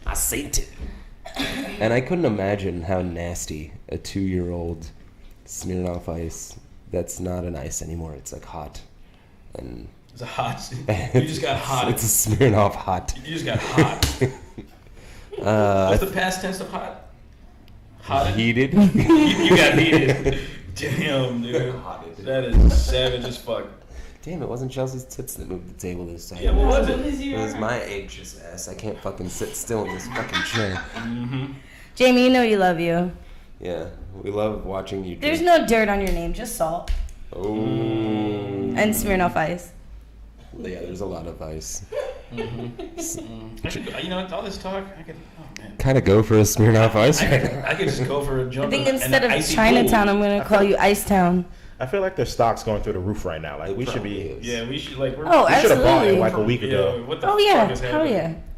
I seen it. And I couldn't imagine how nasty a 2-year-old Smirnoff Ice that's not an ice anymore. It's like hot. And It's a hot. You just got hot. It's a Smirnoff hot. You just got hot. What's the past tense of hot? Hot. Heated. You got heated. Damn, dude. That is savage as fuck. Damn, it wasn't Chelsea's tits that moved the table this time. Yeah, what was it? It was my anxious ass. I can't fucking sit still in this fucking chair. Jamie, you know you love you. Yeah, we love watching you drink. There's no dirt on your name, just salt Oh. and Smirnoff Ice. Yeah, there's a lot of ice. Actually, you know, all this talk, I could. Oh man. Kind of go for a Smirnoff Ice. I could just go for a jump. I think in instead an of icy Chinatown, pool. I'm gonna call you Icetown. I feel like their stock's going through the roof right now. Like we should be. Yeah, we should like. We're, Oh, We should have bought it absolutely. like a week yeah. ago. What the Oh fuck yeah, is hell happening?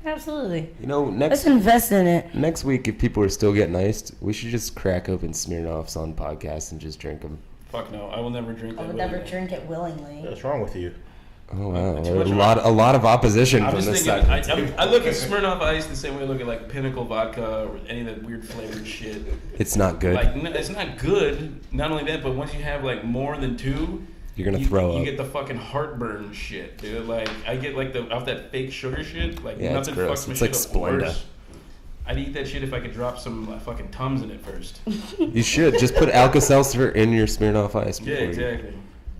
yeah, absolutely. You know, Let's invest in it. next week, if people are still getting iced, we should just crack open Smirnoffs on podcasts and just drink them. Fuck no, I will never drink that. I would willingly. never drink it willingly. What's wrong with you? Oh wow, Too there's much a lot of opposition I'm from just this thinking. side. I look at Smirnoff Ice the same way I look at like Pinnacle vodka or any of that weird flavored shit. It's not good. Like it's not good. Not only that, but once you have like more than two, You're gonna you, throw You up. get the fucking heartburn shit, dude. Like I get like the off that fake sugar shit. Like Yeah, it's nothing gross. fucks my It's like shit up Splenda. worse. I'd eat that shit if I could drop some fucking Tums in it first. You should just put Alka-Seltzer in your Smirnoff Ice. Yeah, before you- exactly.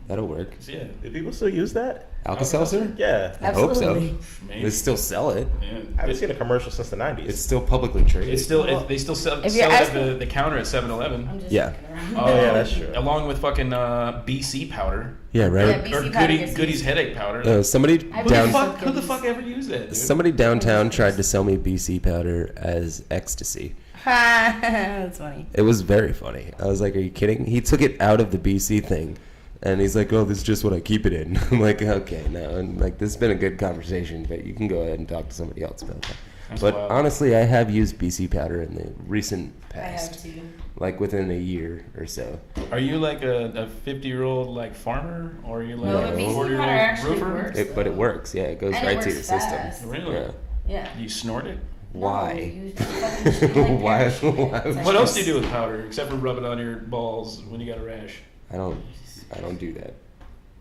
That'll work. So, yeah. Do people still use that? Alka-Seltzer? Yeah. I hope so. Absolutely. Maybe. They still sell it. Yeah. I haven't seen a commercial since the 90s. It's still publicly traded. It's still they still sell If it you're at asking- the counter at 7-Eleven. I'm just Yeah. looking around. Oh, yeah, that's true. Along with fucking BC powder. Yeah, right. Yeah, Or BC powder Goody, gets Goody's used. headache powder. Somebody I who, down- the down fuck, who the fuck ever used that, dude? somebody downtown tried to sell me BC powder as ecstasy. That's funny. It was very funny. I was like, "Are you kidding?" He took it out of the BC thing, and he's like, "Oh, this is just what I keep it in." I'm like, "Okay, no." And like, this has been a good conversation, but you can go ahead and talk to somebody else about that. That's But wild. honestly, I have used BC powder in the recent I have past, to. like within a year or so. Are you like a 50-year-old like farmer, or are you like No, but a BC powder 40-year-old actually roofer? works. But it works. Yeah, it goes And it right to works the fast. system. Really? Yeah. Yeah. You snort it? Why? No, you just fucking shoot like Why? parachute. Why- It's like- What else do you do with powder except for rub it on your balls when you got a rash? I don't do that.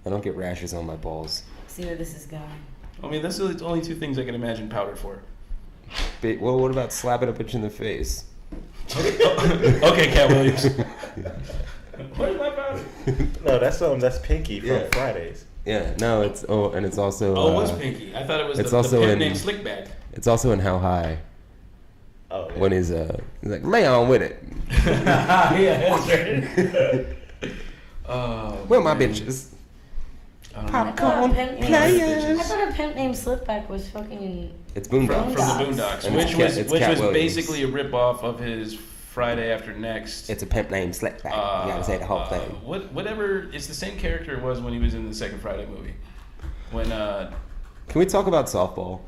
I don't get rashes on my balls. See where this is going. I mean, that's the only two things I can imagine powder for. But, well, what about slapping a bitch in the face? Okay, Cat Williams. Where's my powder? No, that's Pinky from Yeah. Fridays. Yeah, no, it's and it's also Oh, it was Pinky. I thought it was it's the also pimp in- named Slickback. it's also in How High Oh, yeah. when he's like lay on with it. Yeah, that's right. Where my man. bitches? I don't know. Popcorn players. I thought a pimp named Slipback was fucking. It's From Boondocks. the Boondocks, And which it's was Cat Williams. basically a ripoff of his Friday After Next. It's a pimp named Slickback. You gotta say the whole thing. Whatever. It's the same character it was when he was in the second Friday movie. When Can we talk about softball?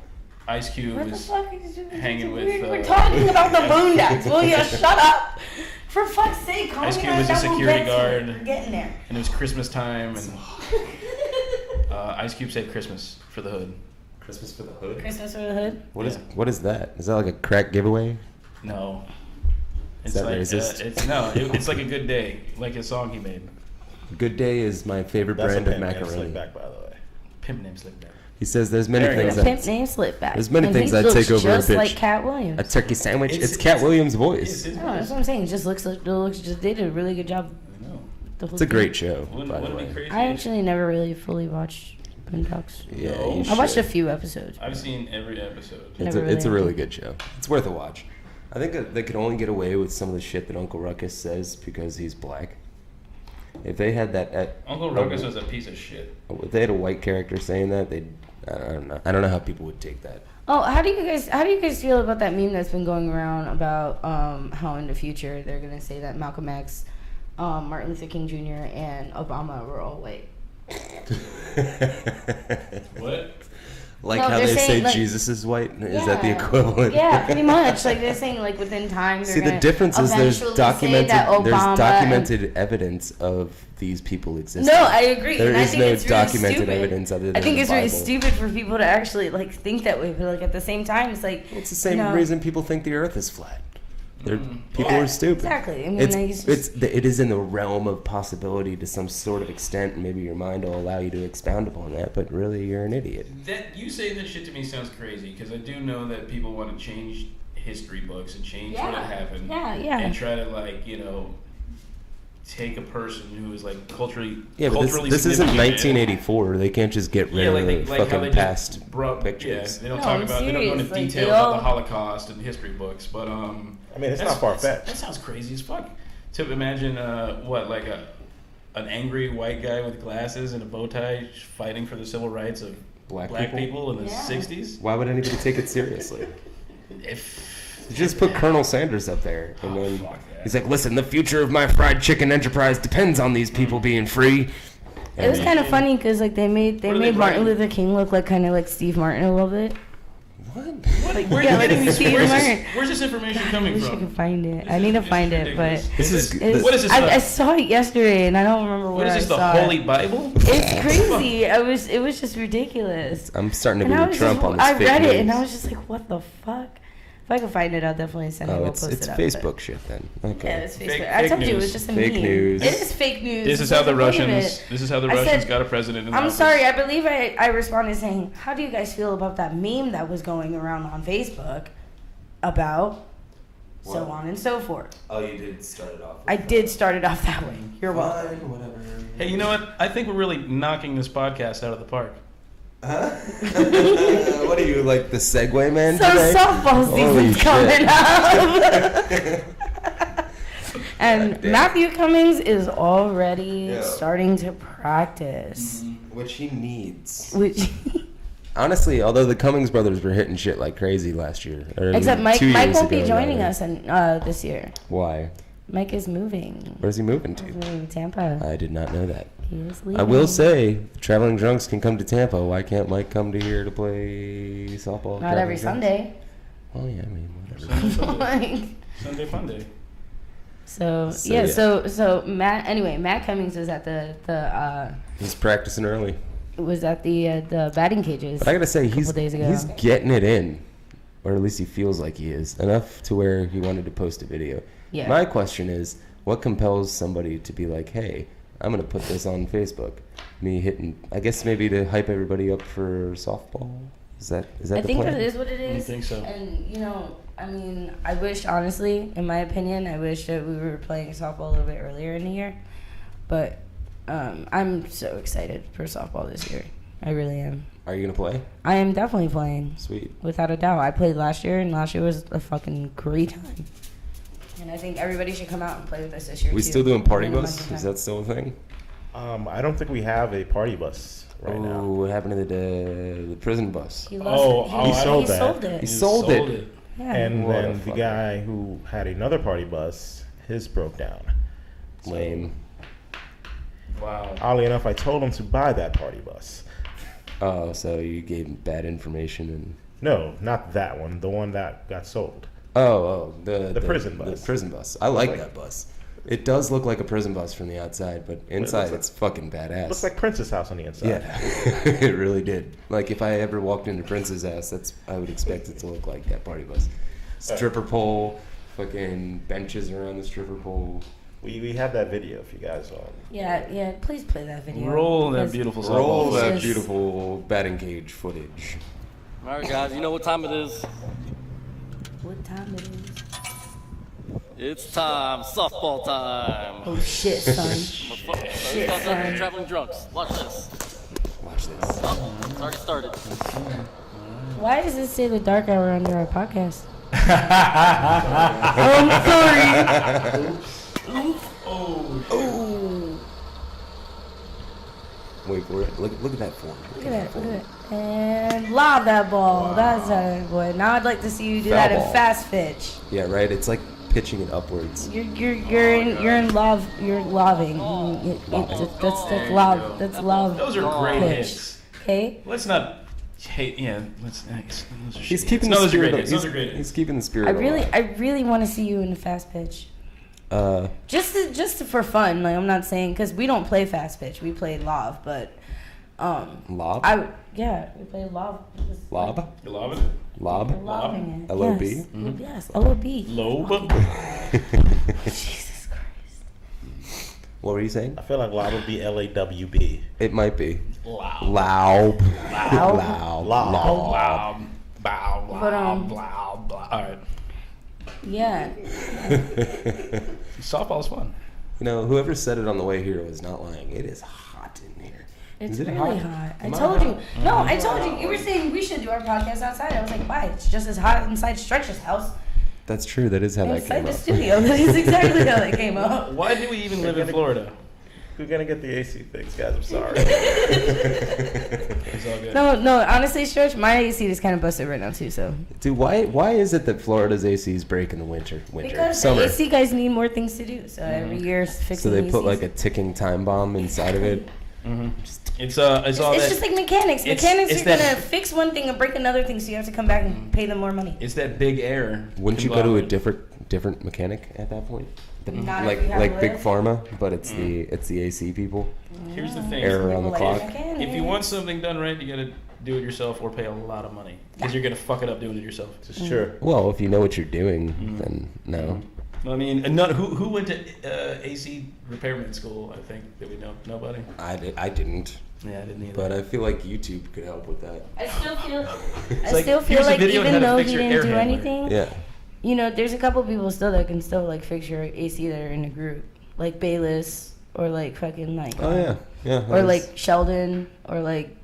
Ice Cube What the was fuck is you hanging with, We're talking about the Boondocks. Will you shut up? For fuck's sake, call Ice me Cube on was a double security Betsy. guard. We're getting there. and it was Christmas time, and Ice Cube saved Christmas for the hood. Christmas for the Hood. Christmas for the Hood. What is that? Is that like a crack giveaway? No. Is It's that like racist? it's like a good day, like a song he made. Good Day is my favorite That's brand a of Pimp named macaroni. Slickback, by the way. Pimp named Slickback. He says there's many There you things go. that Pimp named Slipback. There's many And things he I'd looks take over a just bitch. like Cat Williams. a turkey sandwich. It's- It's Cat Williams' voice. It's his No, voice. that's what I'm saying. It just looks just they did a really good job. I know. The whole It's a thing. great show, Wouldn't, by the wouldn't it way. be crazy? I actually never really fully watched Boondocks. Yeah, No. you I watched a should. few episodes. I've seen every episode. It's Never a really really good show. It's worth a watch. I think that they could only get away with some of the shit that Uncle Ruckus says because he's black. If they had that, Uncle Ruckus was a piece of shit. if they had a white character saying that, they'd. I don't know. I don't know how people would take that. Oh, how do you guys feel about that meme that's been going around about how in the future they're gonna say that Malcolm X, Martin Luther King Jr. and Obama were all white? What? Like No, how they're they say saying, like- Jesus is white. Is that the Yeah. equivalent? Yeah, pretty much. Like they're saying, like within time. They're See, the gonna difference is there's eventually say documented that Obama documented evidence of these people existing. No, I agree. There and I is think no it's really documented stupid. evidence other than I think the it's really Bible. stupid for people to actually like think that way, but like at the same time, it's like It's the same you know, reason people think the Earth is flat. People Yeah, are stupid. exactly. I mean, it's, like, it's just- it is in the realm of possibility to some sort of extent, and maybe your mind will allow you to expound upon that. But really, you're an idiot. That you saying that shit to me sounds crazy because I do know that people want to change history books and change what Yeah. happened. Yeah. And try to take a person who is like culturally Yeah, but culturally this isn't significant 1984. They can't just get rid Yeah, of like how fucking they past just brought pictures. Yeah, they don't No, talk I'm about. They don't go into serious, like, detail they about all- the Holocaust and history books, but I mean, it's that's- not far-fetched. That sounds crazy as fuck. To imagine an angry white guy with glasses and a bow tie fighting for the civil rights of Black black people? people in the Yeah. 60s. Why would anybody take it seriously? If Just put Colonel Sanders up there, and Oh, then fuck that. he's like, "Listen, the future of my fried chicken enterprise depends on these people being free." It was kind of funny because like they made What are they Martin writing? Luther King look like kind of like Steve Martin a little bit. What? where yeah, are you like getting these? Steve Where's Martin. this information I coming wish I from? could find it. This I need to is find it, ridiculous. but This is What is this? I saw it yesterday and I don't remember What where is this? I The saw Holy it. Bible? It's crazy. It was just ridiculous. I'm starting to And be I with was Trump just, on this I fake read news. it and I was just like, what the fuck? If I can find it, I'll definitely send it. Oh, We'll it's post it up, Facebook but- shit then. Okay. Yeah, it's Facebook. Fake- I told fake you it news. was just a Fake meme. news. It is fake news. This is There's how the a point of Russians. it. This is how the I Russians said- got a president in I'm office. sorry. I believe I responded saying, "How do you guys feel about that meme that was going around on Facebook about so What? on and so forth?" Oh, you did start it off. I did start it off that way. You're welcome. Whatever. Hey, you know what? I think we're really knocking this podcast out of the park. Huh? What are you, like the Segway man So today? softball Holy season's coming shit. up. And Matthew Cummings is already Yeah. starting to practice. Which he needs. Which Honestly, although the Cummings brothers were hitting shit like crazy last year. Or except Mike 2 years won't be ago, joining rather. us this year. Why? Mike is moving. Where's he moving He's to? moving to Tampa. I did not know that. He is leaving. I will say, traveling drunks can come to Tampa. Why can't Mike come to here to play softball? Not every Traveling Sunday. Drunks? Oh yeah, I mean whatever. Sunday, Like, Sunday fun day. so So, yeah, yeah. so Matt Cummings was at the He's practicing early. the batting cages. But I gotta say, a couple days ago. he's getting it in, or at least he feels like he is, enough to where he wanted to post a video. Yeah. My question is, what compels somebody to be like, hey, I'm gonna put this on Facebook? Me hitting, I guess maybe to hype everybody up for softball. Is that I the think plan? that is what it is. think so. And I mean, I wish, honestly, in my opinion, I wish that we were playing softball a little bit earlier in the year. But I'm so excited for softball this year. I really am. Are you gonna play? I am definitely playing, Sweet. without a doubt. I played last year, and last year was a fucking great time. And I think everybody should come out and play with us this year. We too. still doing party Having a bus? bunch of Is time. that still a thing? I don't think we have a party bus right Oh, now. what happened to the prison bus? He lost it. He sold that. sold it. He sold it. Yeah. And What a then the fucker. guy who had another party bus, his broke down. So, Lame. Wow. oddly enough, I told him to buy that party bus. Oh, so you gave him bad information and. No, not that one. The one that got sold. The prison bus. The prison bus. I like like- that bus. It does look like a prison bus from the outside, but inside like- it's fucking badass. Looks like Prince's house on the inside. yeah, it really did. Like if I ever walked into Prince's house, I would expect it to look like that party bus. Stripper pole, fucking benches around the stripper pole. We have that video if you guys want. Yeah, please play that video. Roll that because- beautiful Roll softball. that Yes. beautiful batting cage footage. All right, guys, you know what time it is? What time it is? It's time, softball time. Oh shit, son. Shit, son. Traveling drunks. Watch this. Watch this. Oh, it's already started. Why does it say the dark hour under our podcast? I'm sorry. Wait for it. Look at that form. Look at that. Look at that. And lob that ball. That's a boy. Now I'd like to see you do Foul that in ball. fast pitch. Yeah, right. It's like pitching it upwards. You're in love. You're loving. That's love. That's love. Those are great pitch. hits. Okay. Let's not hate. Yeah, let's. Those are He's shitty keeping hits. the No, those are spirit. great hits. Those are great He's hits. keeping the spirit. I really want to see you in the fast pitch. Just for fun. Like I'm not saying because we don't play fast pitch. We play lob, but Lob. we play lob. Lob. You love it? Lob. Lobbing it. LOB? Yes. Mhm. Yes. LOB. Lobe. Jesus Christ. What were you saying? I feel like lob would be LAWB. It might be. Loud. Loud. Loud. Loud. Loud. Loud. Bow. But, Loud. Loud. All right. Yeah. Softball's fun. You know, whoever said it on the way here was not lying. It is hot in here. It's Is it really hot? hot. I Am I told you. hot? No, I told you. You were saying we should do our podcast outside. I was like, why? It's just as hot inside Stretch's house. That's true. That is how that Inside came the up. studio. That is exactly how that came up. Why do we even live in Florida? We're gonna get the AC fixed, guys. I'm sorry. It's all good. No, honestly, Stretch, my AC is kind of busted right now, too, so. Dude, why is it that Florida's ACs break in the winter? Because Summer. the AC guys need more things to do, so every year it's fixing So they the put ACs. like a ticking time bomb inside of it. It's all It's that. just like mechanics. It's- Mechanics it's are that- gonna fix one thing and break another thing, so you have to come back and pay them more money. It's that big air. Wouldn't you go to a conglomerate. different mechanic at that point? Not if like you have like a Big lift. Pharma, but it's the AC people. Here's the thing. Error on the Like clock. mechanics. If you want something done right, you gotta do it yourself or pay a lot of money because you're gonna fuck it up doing it yourself. It's true. Well, if you know what you're doing, then no. I mean, who went to AC repairman school? I think that we know nobody. I didn't, Yeah, I didn't either. but I feel like YouTube could help with that. I still feel, like, feel here's a like video on how even to though fix he your didn't air do handler. anything, Yeah. you know, there's a couple people still that can still like fix your AC that are in a group, like Bayless or like fucking like, Oh yeah, yeah. or like Sheldon or like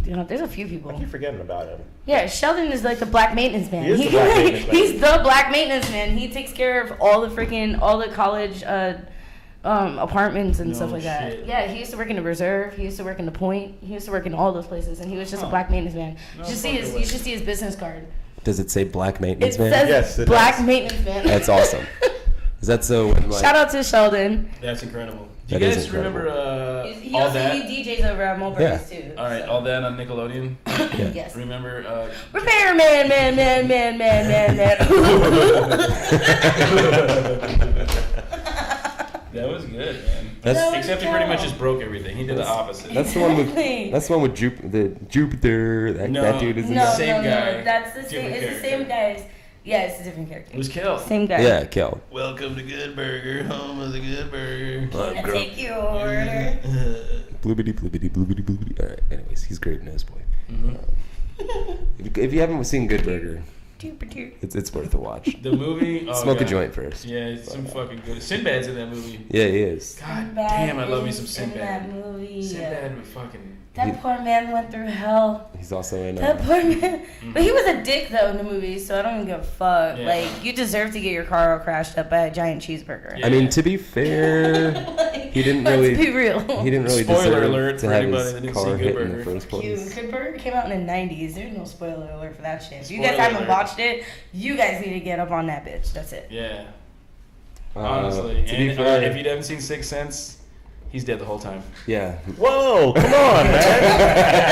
You know, there's a few people. I keep forgetting about him. Yeah, Sheldon is like the black maintenance man. He is the black maintenance man. He's the black maintenance man. He takes care of all the college apartments and No stuff like that. shit. Yeah, he used to work in the Reserve. He used to work in the Point. He used to work in all those places, and he was just a Huh. black maintenance man. No You should fucking way. you should see his business card. Does it say black It maintenance man? says Yes, it black does. maintenance man. That's awesome. Is that so? When, like, Shout out to Sheldon. That's incredible. Do you That is guys incredible. remember He All also That? he DJs over at Mulberry's too. All right, so. All That on Nickelodeon. Yes. Remember? Repairman, man. That was good, man. That's- Except he pretty much just broke everything. He did the opposite. That's the one with. Exactly. That's the one with Jupiter. That, No. that dude is in No, that. Same no, guy, no. That's the same. different It's the same character. guys. Yeah, it's a different character. It was Kel. Same guy. Yeah, Kel. Welcome to Good Burger, home of the Good Burger. Can I take your order? Bloobity, bloobity, bloobity, bloobity. All right. Anyways, he's great in his boy. Mhm. If you haven't seen Good Burger, Jupiter. it's worth a watch. The movie. Oh, Smoke a God. joint first. Yeah, it's some fucking good. Sinbad's in that movie. Yeah, he is. God Sinbad damn, I love me is some in Sinbad. that movie. Sinbad was fucking. That poor man went through hell. He's also in. That poor man. But he was a dick though in the movie, so I don't even give a fuck. Yeah. Like you deserve to get your car all crashed up by a giant cheeseburger. Yeah. I mean, to be fair, Like, he didn't let's really. be real. He didn't really Spoiler deserve alert to for have anybody his that didn't car see Good hit in the Burger. first place. Good Burger came out in the 90s. There's no spoiler alert for that shit. If you Spoiler guys haven't alert. watched it, you guys need to get up on that bitch. That's it. Yeah, honestly. to be And fair, if you haven't seen Sixth Sense, he's dead the whole time. yeah. Whoa, come on, man.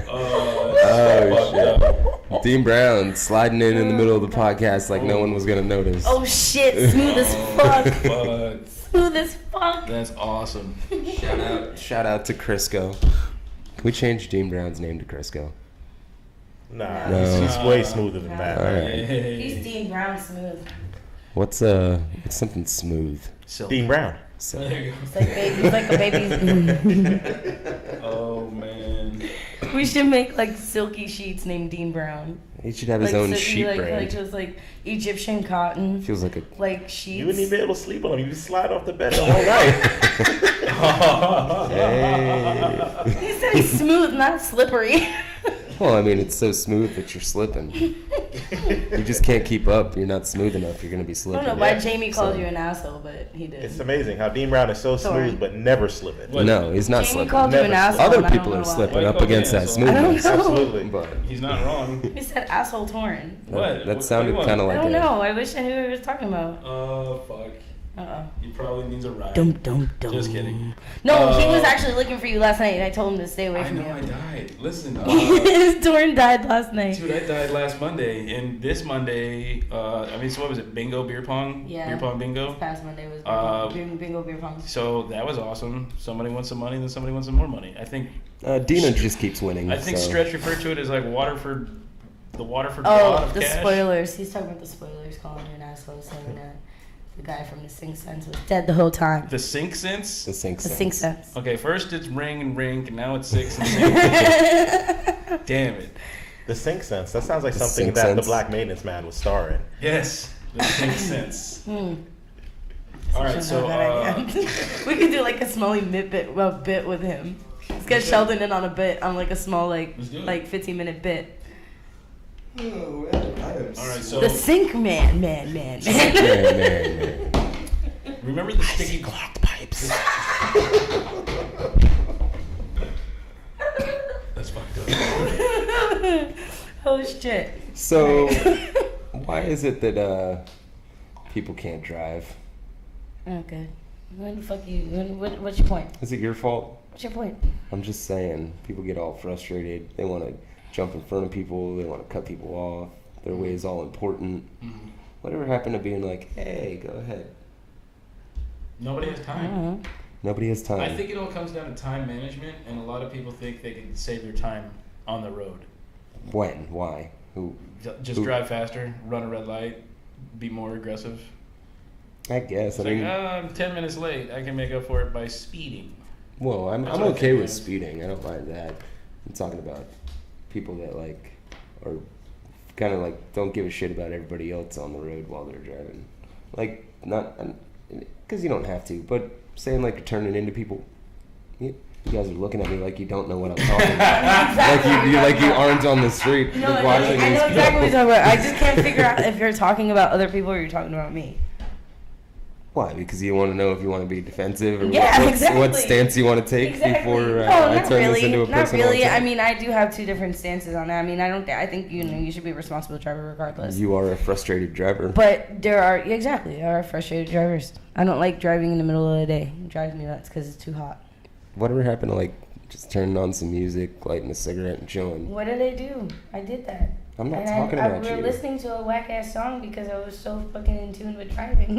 Oh shit! Dean Brown sliding in the middle of the podcast like no one was gonna notice. Oh shit, smooth as fuck. Fuck. Smooth as fuck. That's awesome. Shout out to Crisco. Can we change Dean Brown's name to Crisco? Nah, No. he's way smoother than that. All man. right. He's Dean Brown smooth. What's something smooth? Dean Brown. So, There you It's like, he's like a baby. go. Oh man. We should make like silky sheets named Dean Brown. he should have his Like own silky, sheep like brand. just like Egyptian cotton, Feels like a. like sheets. You wouldn't even be able to sleep on him. You'd slide off the bed the whole night. Hey. He said he's smooth, not slippery. Well, I mean, it's so smooth that you're slipping. You just can't keep up. You're not smooth enough. You're gonna be I slipping. don't know why Yeah. Jamie called So- you an asshole, but he did. It's amazing how Dean Brown is so Sorry. smooth but never slipping. What? No, he's not Jamie slipping. called you an Never asshole. Other and I don't people know are why. slipping Why up call you against an that asshole? I don't smoothness. know. Absolutely. But He's not wrong. He said asshole torn. What? that What sounded do you kind of want? like I don't a. know. I wish I knew what he was talking about. Oh fuck. He probably needs a ride. Dum dum dum. Just kidding. No, he was actually looking for you last night, and I told him to stay away I from know I you. died. Listen, His torn died last night. dude, I died last Monday, and this Monday, I mean, so what was it? Bingo, beer pong, Yeah. beer pong, bingo. This past Monday was Uh, bingo beer pong. So that was awesome. Somebody wants some money, then somebody wants some more money. I think Dina just keeps winning. I think so. Stretch referred to it as like Waterford, the Waterford God Oh, of the cash. spoilers. He's talking about the spoilers, calling you an asshole, saying that the guy from the Sixth Sense was dead the whole time. The Sink Sense. The sink. The Sixth Sense. Okay, first it's ring and rink, and now it's six and sink. Damn it. The Sink Sense. That sounds like The something Sink that Sense. the Black Maintenance Man would star in. Yes, the Sink Sense. Hmm. All right, so we could do like a smelly bit with him. Let's get Sheldon in on a bit, on like a small Let's do it. 15-minute bit. all right, so The Sink Man. Man. remember the sticky clogged pipes. That's fucked up. Oh shit. So, why is it that people can't drive? Okay. When the fuck you? What's your point? Is it your fault? What's your point? I'm just saying, people get all frustrated. They want to jump in front of people. They want to cut people off. Their way is all important. Mhm. Whatever happened to being like, hey, go ahead. Nobody has I time. don't know. Nobody has time. I think it all comes down to time management, and a lot of people think they can save their time on the road. When? Why? Who? Just Who- drive faster, run a red light, be more aggressive. I guess. It's I like, mean, I'm 10 minutes late. I can make up for it by speeding. well, I'm That's what I okay think, with man. speeding. I don't mind that. I'm talking about people that like are kind of like don't give a shit about everybody else on the road while they're driving. Like not because you don't have to, but saying like you're turning into people. You You guys are looking at me like you don't know what I'm talking about. like you aren't on the street No, watching I these know exactly what people. you're talking about. I just can't figure out if you're talking about other people or you're talking about me. Why? Because you want to know if you want to be defensive or Yeah, what exactly. stance you want to take before No, I not turn really. this into a Not personal really. attack. I mean, I do have two different stances on that. I mean, I think you should be a responsible driver regardless. You are a frustrated driver. But there are frustrated drivers. I don't like driving in the middle of the day. It drives me nuts because it's too hot. Whatever happened to like just turning on some music, lighting a cigarette, and chilling? What did I do? I did that. I'm not And talking about we were you. listening to a whack ass song because I was so fucking in tune with driving.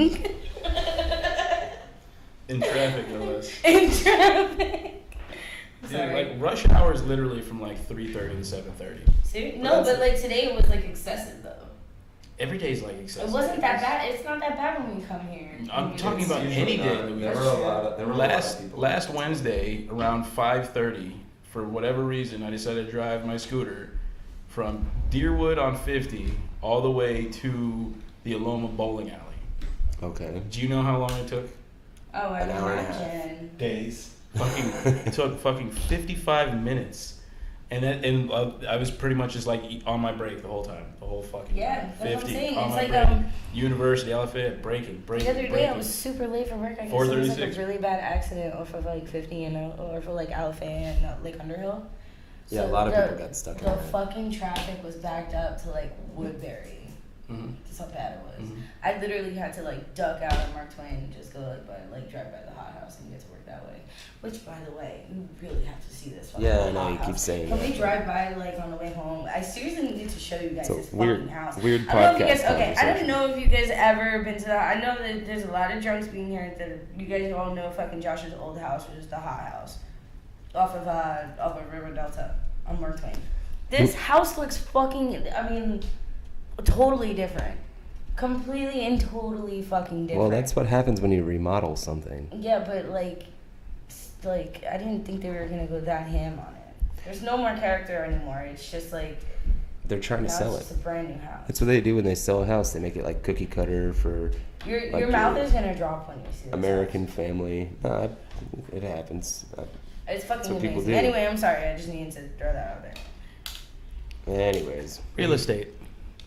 In traffic, no less. In traffic. Dude, Sorry. like rush hour is literally from like 3:30 to 7:30. Seriously? No, but like today it was like excessive though. Every day's like excessive. It wasn't that bad. It's not that bad when we come here. I'm talking It's about usually any day not. of the week. There were a lot of people. Last Wednesday around 5:30, for whatever reason, I decided to drive my scooter from Deerwood on 50 all the way to the Aloma bowling alley. Okay. Do you know how long it took? Oh, I An hour and a imagine. Days. It took fucking 55 minutes, and I was pretty much just like on my break the whole time, the whole fucking Yeah, time. that's what I'm saying. on It's my like, break. University, LFA, breaking. The other day I was super late for work. I guess it was like 4:36. a really bad accident off of like 50 and or for like Alpha and Lake Underhill. Yeah, a lot of people got stuck in The that. fucking traffic was backed up to like Woodbury. Mhm. That's how bad it was. Mhm. I literally had to like duck out of Mark Twain and just go like drive by the hot house and get to work that way. Which, by the way, you really have to see this. Fucking Yeah, I hot know, you house. keep saying Can that. we drive by like on the way home? I seriously need to show you guys It's a this weird- fucking house. weird I don't know if you podcast guys, okay, I conversation. don't know if you guys ever been to that. I know that there's a lot of drunks being here. That you guys all know fucking Josh's old house, which is the hot house, off of River Delta on Mark Twain. This house looks fucking. I mean, totally different. Completely and totally fucking different. Well, that's what happens when you remodel something. Yeah, but like I didn't think they were gonna go that ham on it. There's no more character anymore. It's just like They're trying to now sell it's it. just a brand new house. That's what they do when they sell a house. They make it like cookie cutter for Your like mouth your is gonna drop when you see this American house. family. It happens. It's fucking what people amazing. do. Anyway, I'm sorry. I just needed to throw that out there. Anyways, Real estate.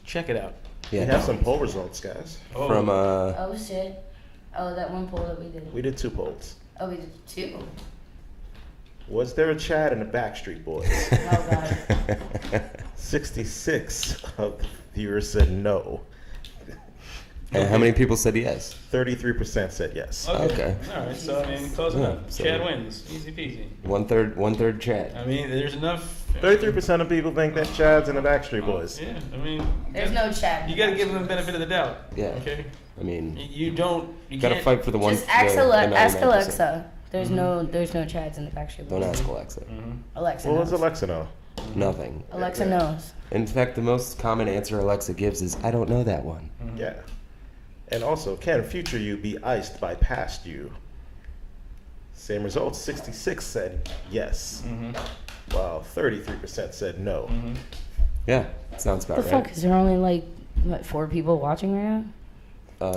Check it out. We yeah. have some poll results, guys. From Oh shit. Oh, that one poll that we did. We did 2 polls. Oh, we did 2. Was there a Chad in the Backstreet Boys? Oh god. 66 of the viewers said no. And how many people said yes? 33% said yes. Okay. All right. So I mean, close Yeah, enough. so- Chad wins. Easy peasy. One third chat. I mean, there's enough. 33% of people think that Chad's in the Backstreet Boys. Yeah. I mean, There's no chat. you got to give them the benefit of the doubt. Yeah. Okay. I mean, You don't. You gotta can't fight for the one. Just ask, the ask 99%. Alexa. There's no chads in the Backstreet Don't Boys. ask Alexa. Mm-hmm. Alexa What knows. was Alexa know? Nothing. Alexa knows. In fact, the most common answer Alexa gives is, "I don't know that one." Yeah. And also, can future you be iced by past you? Same results. 66 said yes, Mm-hmm. while 33% said no. Mm-hmm. Yeah, sounds about The right. fuck? Is there only like what 4 people watching right now?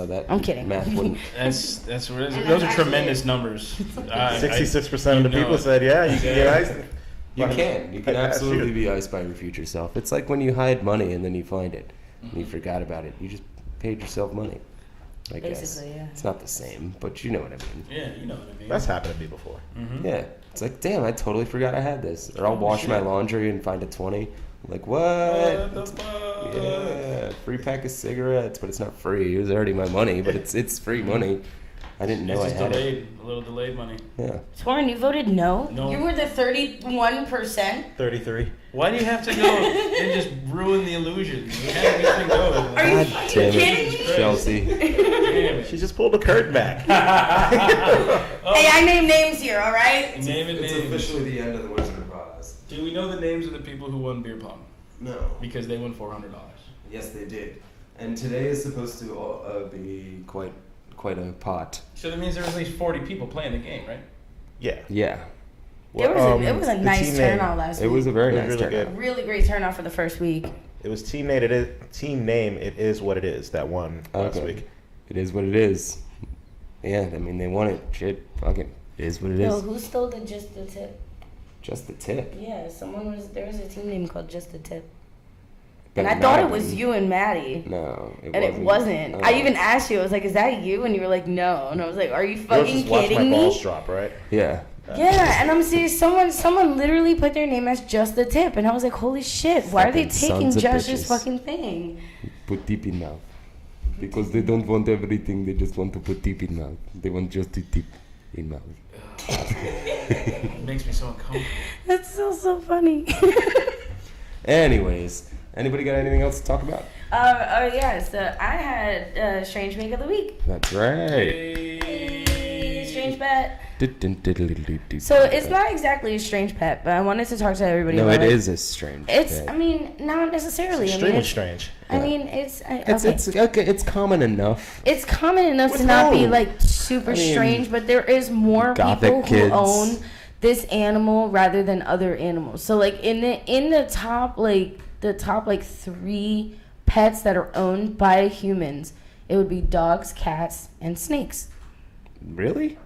That I'm kidding. Math wouldn't. That's And those that's are actually- tremendous numbers. 66% of the you know people it. said yeah, you can get iced. You can. You can By past absolutely you. be iced by your future self. It's like when you hide money and then you find it and you forgot about it. You just paid yourself money. I guess. Basically, yeah. It's not the same, but you know what I mean. Yeah, you know what I mean. That's happened to me before. Mm-hmm. Yeah. It's like, damn, I totally forgot I had this. Or I'll Oh, wash my shit. laundry and find a 20. I'm like, what? What the fuck? Yeah, free pack of cigarettes, but it's not free. It was already my money, but it's free money. I didn't know It's I just had it. delayed, a little delayed money. Yeah. Sworn, you voted no? No. You were the 31%? 33. Why do you have to go and just ruin the illusion? You have everything go. Are you God fucking damn kidding it, me? Chelsea. Damn it. She just pulled the curtain back. Hey, I name names here, alright? Name and names. the end of the Wizard of Oz. Do we know the names of the people who won beer pong? No. Because they won $400. Yes, they did. And today is supposed to be quite a pot. So that means there was at least 40 people playing the game, right? Yeah. Yeah. It was a the nice team name- turnout last It was a week. very It was nice really turnout. good. Really great turnout for the first week. It was team name. Team name. It is what it is. That won last Okay. week. It is what it is. Yeah, I mean they won it. Shit, fucking It is what it Yo, is. who stole the Just the Tip? Just the tip. Yeah, there was a team name called Just the Tip. Better And I thought not it was be. you and Maddie. No, And it wasn't. Oh. I even asked you, I was like, is that you? And you were like, no. And I was like, are you Yours fucking is watch my kidding balls me? drop, right? Yeah. Yeah, and I'm serious. Someone literally put their name as Just the Tip. And I was like, holy shit, why are they Fucking taking sons of Josh's bitches. fucking thing? Put tip in mouth. Because they don't want everything, they just want to put tip in mouth. They want just to tip in mouth. It makes me so uncomfortable. That's so funny. Anyways, anybody got anything else to talk about? Yeah, so I had Strange Make of the Week. That's right. Hey, strange pet. So So it's not exactly a strange pet, but I wanted to talk to everybody No, about it is a strange. It's, pet. I mean, not necessarily. Extremely I mean, strange. I mean, it's It's okay. It's common enough. It's common enough What's to not be wrong? like super I mean, strange, but there is more Gothic people kids. who own this animal rather than other animals. So like in the top like 3 pets that are owned by humans, it would be dogs, cats, and snakes. Really?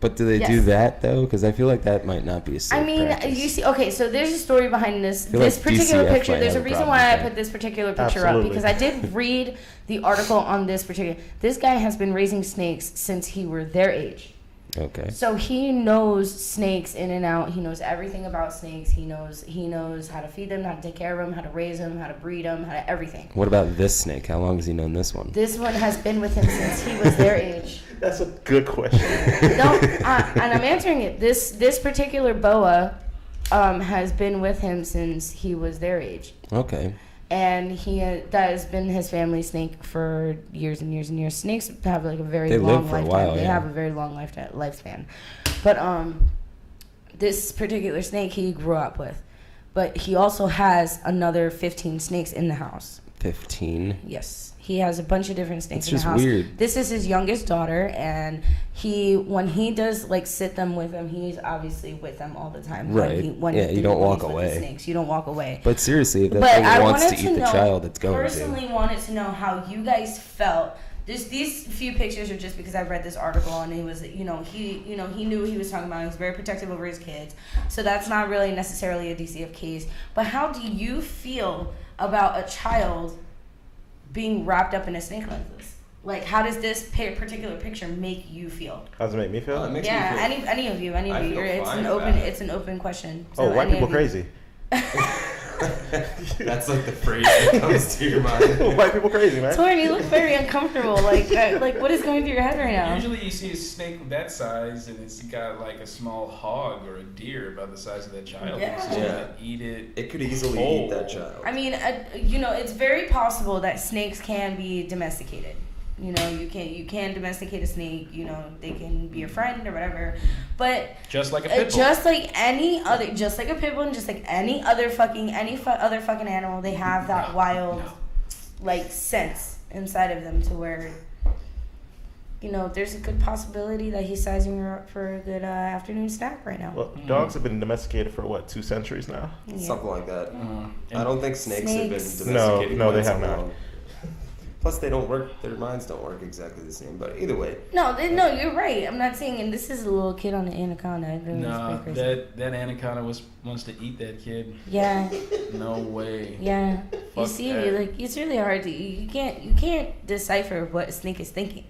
But do they do Yes. that though? Because I feel like that might not be a safe I mean, practice. you see, okay, so there's a story behind this feel this like particular DCF picture. might There's a have a reason problem why I with that. put this particular picture up Absolutely. because I did read the article on this particular. This guy has been raising snakes since he were their age. Okay. So he knows snakes in and out. He knows everything about snakes. He knows how to feed them, how to take care of them, how to raise them, how to breed them, how to everything. What about this snake? How long has he known this one? This one has been with him since he was their age. That's a good question. No, and I'm answering it. This particular boa has been with him since he was their age. Okay. And that has been his family snake for years and years and years. Snakes have like a very They long live for a lifetime. while, They yeah. have a very long lifespan. But this particular snake he grew up with, but he also has another 15 snakes in the house. 15. Yes, he has a bunch of different snakes It's in the just house. weird. This is his youngest daughter, and when he does like sit them with him, he's obviously with them all the time. Right. Yeah, you don't walk he's with the away. snakes, you don't walk away. But seriously, if that But thing I wants to wanted eat to the know, child, it's going personally wanted to know how you guys felt. These few pictures are just because I read this article and it was, he knew what he was talking about. He was very protective over his kids. So that's not really necessarily a DCF case. But how do you feel about a child being wrapped up in a snake like this? Like, how does this particular picture make you feel? How does it make me feel? Oh, it makes Yeah, me feel- any of you. I feel It's fine an about open. it. It's an open question. Oh, white any people of you- crazy. That's like the phrase that comes to your mind. White people crazy, man. Torrin, you look very uncomfortable. Like what is going through your head right now? Usually you see a snake that size and it's got like a small hog or a deer about the size of that child. Yeah. It's just Yeah. gonna eat it. It could easily whole. eat that child. I mean, it's very possible that snakes can be domesticated. You can domesticate a snake. They can be a friend or whatever. But Just like a pit bull. just like a pit bull, and just like any other fucking animal, they have that wild, like sense inside of them to where, there's a good possibility that he's sizing her up for a good afternoon snack right now. Well, dogs have been domesticated for what, 2 centuries now? Yeah. Something like that. And I don't think snakes have been Snakes. domesticated. No, they quite so have not. long. Plus, they don't work. Their minds don't work exactly the same. But either way, No, you're right. I'm not saying, and this is a little kid on an anaconda. It really is no, pretty crazy. that anaconda wants to eat that kid. Yeah, No way. yeah. You Fuck see, that. it's really hard to. You can't decipher what a snake is thinking.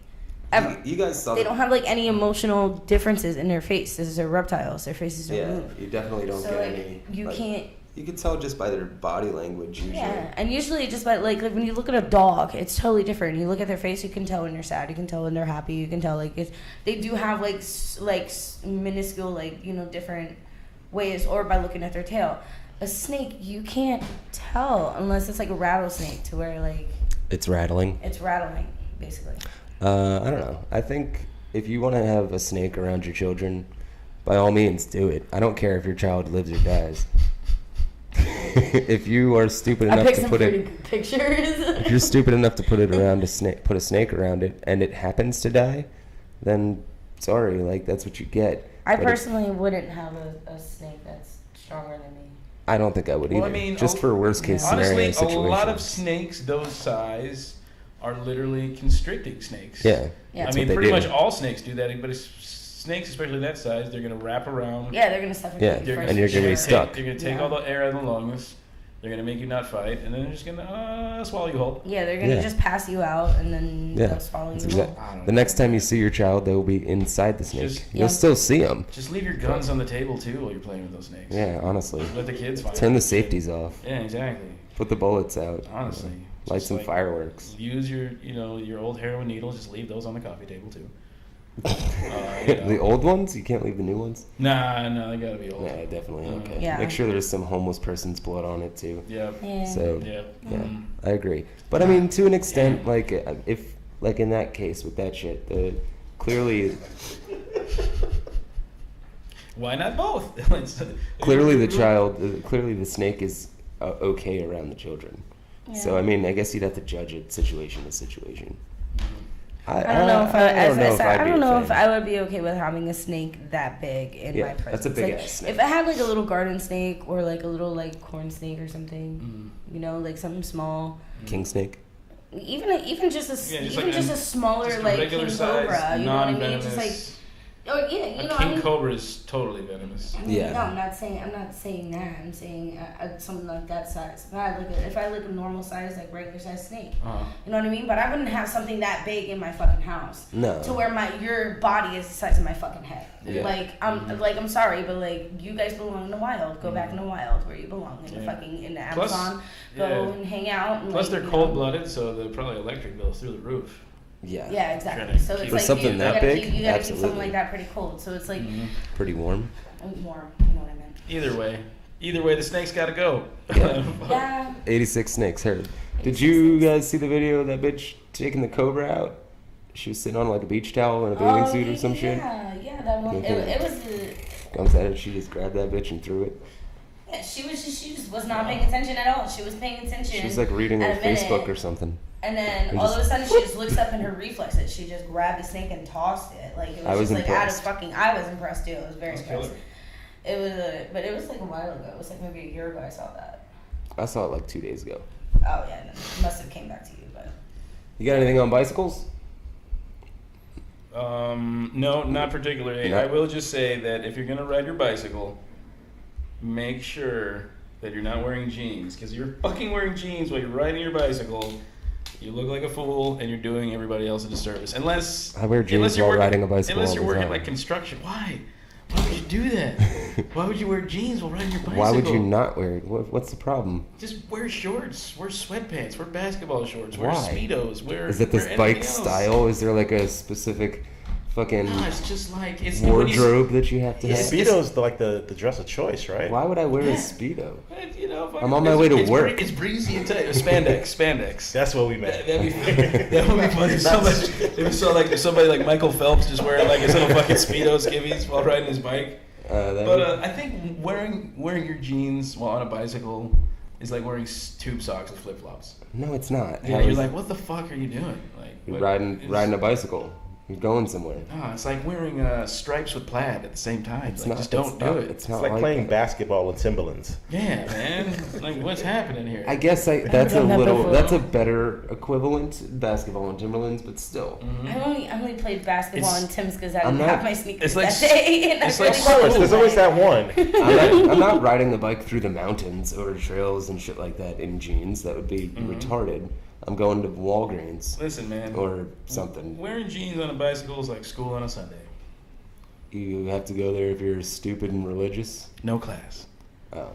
Ever. you guys saw. They don't have like any emotional differences in their face. This is a reptiles. Their faces don't Yeah, move. you definitely don't So get like, any. you like, can't. You can tell just by their body language usually. Yeah, and usually just by like when you look at a dog, it's totally different. You look at their face, you can tell when they're sad. You can tell when they're happy. You can tell they do have minuscule different ways, or by looking at their tail. A snake, you can't tell unless it's like a rattlesnake, to where like It's rattling. it's rattling basically. I don't know. I think if you want to have a snake around your children, by all means, do it. I don't care if your child lives or dies. If you are stupid I enough picked to some put pretty it, good pictures. if you're stupid enough to put it around put a snake around it, and it happens to die, then sorry, like that's what you get. I But if- personally wouldn't have a snake that's stronger than me. I don't think I would either. Well, I mean, just for worst case scenario Honestly, situations. a lot of snakes those size are literally constricting snakes. Yeah. Yeah. I That's mean, what they pretty do. much all snakes do that, but it's snakes, especially that size, they're gonna wrap around. Yeah, they're gonna suffocate Yeah, you first. and you're for gonna be sure. stuck. They're gonna take all the air out of the lungs. They're gonna make you not fight, and then they're just gonna swallow you whole. Yeah, they're gonna Yeah. just pass you out, and then Yeah, they'll swallow that's you. exact- I don't The know. next time you see your child, they will be inside the snake. Just- You'll Yeah. still see them. Just leave your guns on the table too while you're playing with those snakes. Yeah, honestly. Let the kids find Turn out. the safeties off. Yeah, exactly. Put the bullets out. Honestly. Light Just some like, fireworks. Use your, your old heroin needles. Just leave those on the coffee table too. The old ones? You can't leave the new ones? Nah, they gotta be old. Yeah, definitely. Okay. Yeah. Make sure there's some homeless person's blood on it too. Yep. Yeah. So Yep. yeah, Mhm. I agree. But I mean, to an extent, like if like in that case with that shit, clearly Why not both? clearly the child, clearly the snake is okay around the children. So Yeah. I mean, I guess you'd have to judge it situation to situation. I don't know if I don't know if I'd I be don't a know if fan. I would be okay with having a snake that big in Yeah, my presence. that's a big Like, ass snake. If I had like a little garden snake or like a little like corn snake or something, like something small. King snake. Even just Yeah, a like smaller just a like regular king size, cobra. You know what I mean? Just like non-venomous. I King mean, cobra is totally venomous. I mean, Yeah. No, I'm not saying that. I'm saying something like that size. If I had like a normal size, like regular size snake, Uh-huh. you know what I mean? But I wouldn't have something that big in my fucking house. No. To where your body is the size of my fucking head. Yeah. Like I'm sorry, but like you guys belong in the wild. Go back in the wild where you belong in the fucking in the Plus- Amazon. yeah. Go and hang out. And, Plus, like, they're you know. cold-blooded, so they're probably electric bills through the roof. Yeah. Yeah, exactly. Trying to So keep- it's For like something you that gotta big, keep, you gotta keep something absolutely. like that pretty cold. So it's like Pretty warm. warm. You know what I meant? Either way, the snake's got to go. Yeah. 86 snakes heard. Did you guys see the video of that bitch taking the cobra out? She was sitting on like a beach towel in a bathing suit or some shit. Yeah, that one. Okay. It was. Comes at it, she just grabbed that bitch and threw it. Yeah, she just was not paying attention at all. She was paying attention. She was like reading at on a minute, Facebook or something. And then And all of a just- sudden she just looks up and her reflexes. She just grabbed the snake and tossed it. Like it was, I was just like out of impressed. fucking. I was impressed too. I was very That's impressed. killer. It was, but it was like a while ago. It was like maybe a year ago. I saw that. I saw it like 2 days ago. Oh yeah, and it must have came back to you, but. You got anything on bicycles? No, not particularly. No. I will just say that if you're gonna ride your bicycle, make sure that you're not wearing jeans, because you're fucking wearing jeans while you're riding your bicycle. You look like a fool, and you're doing everybody else a disservice. Unless I wear jeans unless you're while working- riding a bicycle Unless all you're the working time. like construction. Why? Why would you do that? Why would you wear jeans while riding your bicycle? Why would you not wear it? What's the problem? Just wear shorts, wear sweatpants, wear basketball shorts, wear Why? speedos, wear. Is it this wear bike anything else. style? Is there like a specific fucking No, it's just like it's wardrobe that you have to have? Speedo's like the dress of choice, right? Why would I wear Yeah. a Speedo? You know, I'm on my way to work. It's breezy and tight. Spandex. That's what we meant. That'd be funny. If you saw like somebody like Michael Phelps just wearing like his little fucking speedo skivvies while riding his bike. But I think wearing your jeans while on a bicycle is like wearing tube socks with flip flops. No, it's not. Yeah, How you're is- like, what the fuck are you doing? Like you're what- riding it's- a bicycle. You're going somewhere. No, it's like wearing stripes with plaid at the same time. It's Like, not. just don't do it. It's It's not like playing that. basketball in Timberlands. Yeah, man. Like, what's happening here? I guess that's a done that little. before. That's a better equivalent basketball and Timberlands, but still. I only played basketball It's- in Tim's because I I'm didn't not- have my sneakers it's like that day. And it's I like really school. wanted There's to always play. that one. I'm not riding the bike through the mountains or trails and shit like that in jeans. That would be retarded. I'm going to Walgreens Listen, man. or something. Wearing jeans on a bicycle is like school on a Sunday. You have to go there if you're stupid and religious. No class. Oh.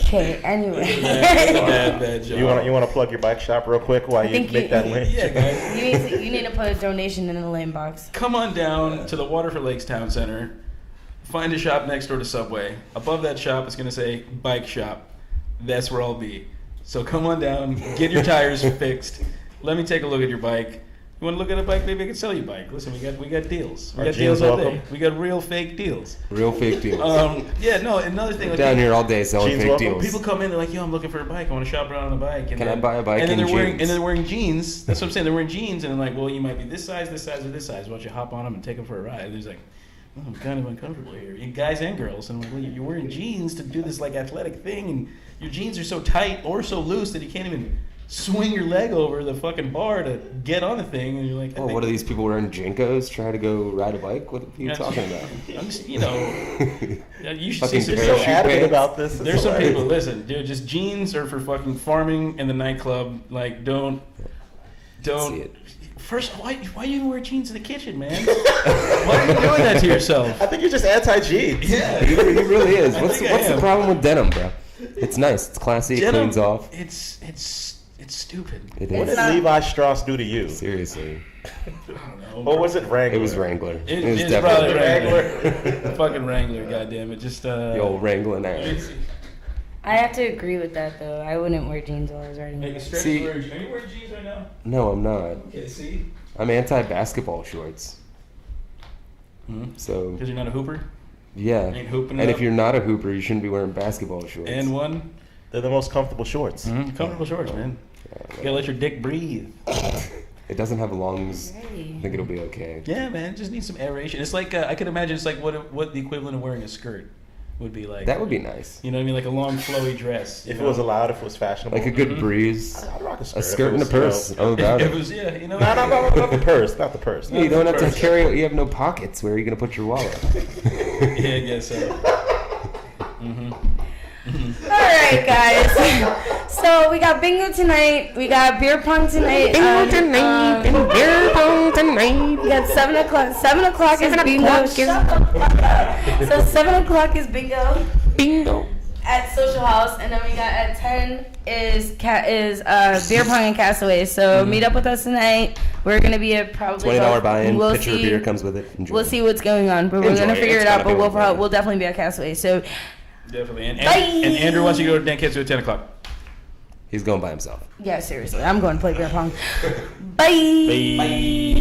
Okay, anyway. Bad job. You want to plug your bike shop real quick while you think make you- that link? Yeah, guys. you need to put a donation in the lane box. Come on down to the Waterford Lakes Town Center. Find a shop next door to Subway. Above that shop is going to say bike shop. That's where I'll be. So come on down, get your tires fixed. Let me take a look at your bike. You want to look at a bike? Maybe I can sell you a bike. Listen, we got deals. We Are got deals jeans all welcome? day. We got real fake deals. Real fake deals. Yeah, no. Another thing. Like, Down here all day selling Jeans fake welcome. deals. people come in, they're like, "Yo, I'm looking for a bike. I want to shop around on a bike." And Can I then, buy a bike And then in they're wearing jeans? and then they're wearing jeans. That's what I'm saying. They're wearing jeans, and they're like, "Well, you might be this size, or this size. Why don't you hop on them and take them for a ride?" There's like, oh, I'm kind of uncomfortable here, guys and girls. And I'm like, well, you're wearing jeans to do this like athletic thing, and your jeans are so tight or so loose that you can't even swing your leg over the fucking bar to get on the thing, and you're like, Oh, what are these people wearing Jinkos trying to go ride a bike? What are you Yeah, talking about? I'm just, you should Fucking see You're some so parachute adamant pants. about this. It's There's some hilarious. people. Listen, dude, just jeans are for fucking farming and the nightclub. Like, don't. See it. First, why you even wear jeans in the kitchen, man? Why are you doing that to yourself? I think you're just anti-jeans. Yeah, He really is. What's think I the am. problem with denim, bro? It's nice. It's classy. It Denim, cleans off. It's stupid. It What is. did Levi Strauss do to you? Seriously. I don't know. Or was it Wrangler? It was Wrangler. It was is probably definitely Wrangler. Fucking Wrangler, goddamn it! Just the old Wrangling ass. I have to agree with that though. I wouldn't wear jeans while I was riding. Make a stretch. See- Are you wearing jeans right now? No, I'm not. Okay, see. I'm anti-basketball shorts. So, Because you're not a hooper. yeah. Ain't hooping it And up. if you're not a hooper, you shouldn't be wearing basketball shorts. And one. They're the most comfortable shorts. Comfortable shorts, man. You gotta let your dick breathe. It doesn't have lungs. I Hey. think it'll be okay. Yeah, man. Just need some aeration. It's like I could imagine it's like what the equivalent of wearing a skirt would be like. That would be nice. You know what I mean? Like a long flowy dress. you If it know? was allowed, if it was fashionable. Like a good breeze. I'd rock a skirt. A if skirt it and a was, you know- purse. I'm about If it it. was, yeah, you know. No, not the purse. Not the purse. You don't have to Purse. carry. You have no pockets. Where are you gonna put your wallet? Yeah, I guess so. All right, guys. So we got bingo tonight. We got beer pong tonight. Bingo tonight and beer pong tonight. We got 7 o'clock. 7 o'clock is bingo. So 7 o'clock is bingo Bingo. at Social House, and then we got at 10 is beer pong and Castaways. So meet up with us tonight. We're gonna be at probably $20 buy-in. We'll Pitcher of see. beer comes with it. Enjoy. We'll see what's going on, but we're Enjoy gonna it. figure It's it out. gonna But be okay. we'll definitely be at Castaways. So Definitely. And Bye. Andrew wants you to go to Dan Kids at 10 o'clock. He's going by himself. yeah, seriously, I'm going to play beer pong. Bye. Bye.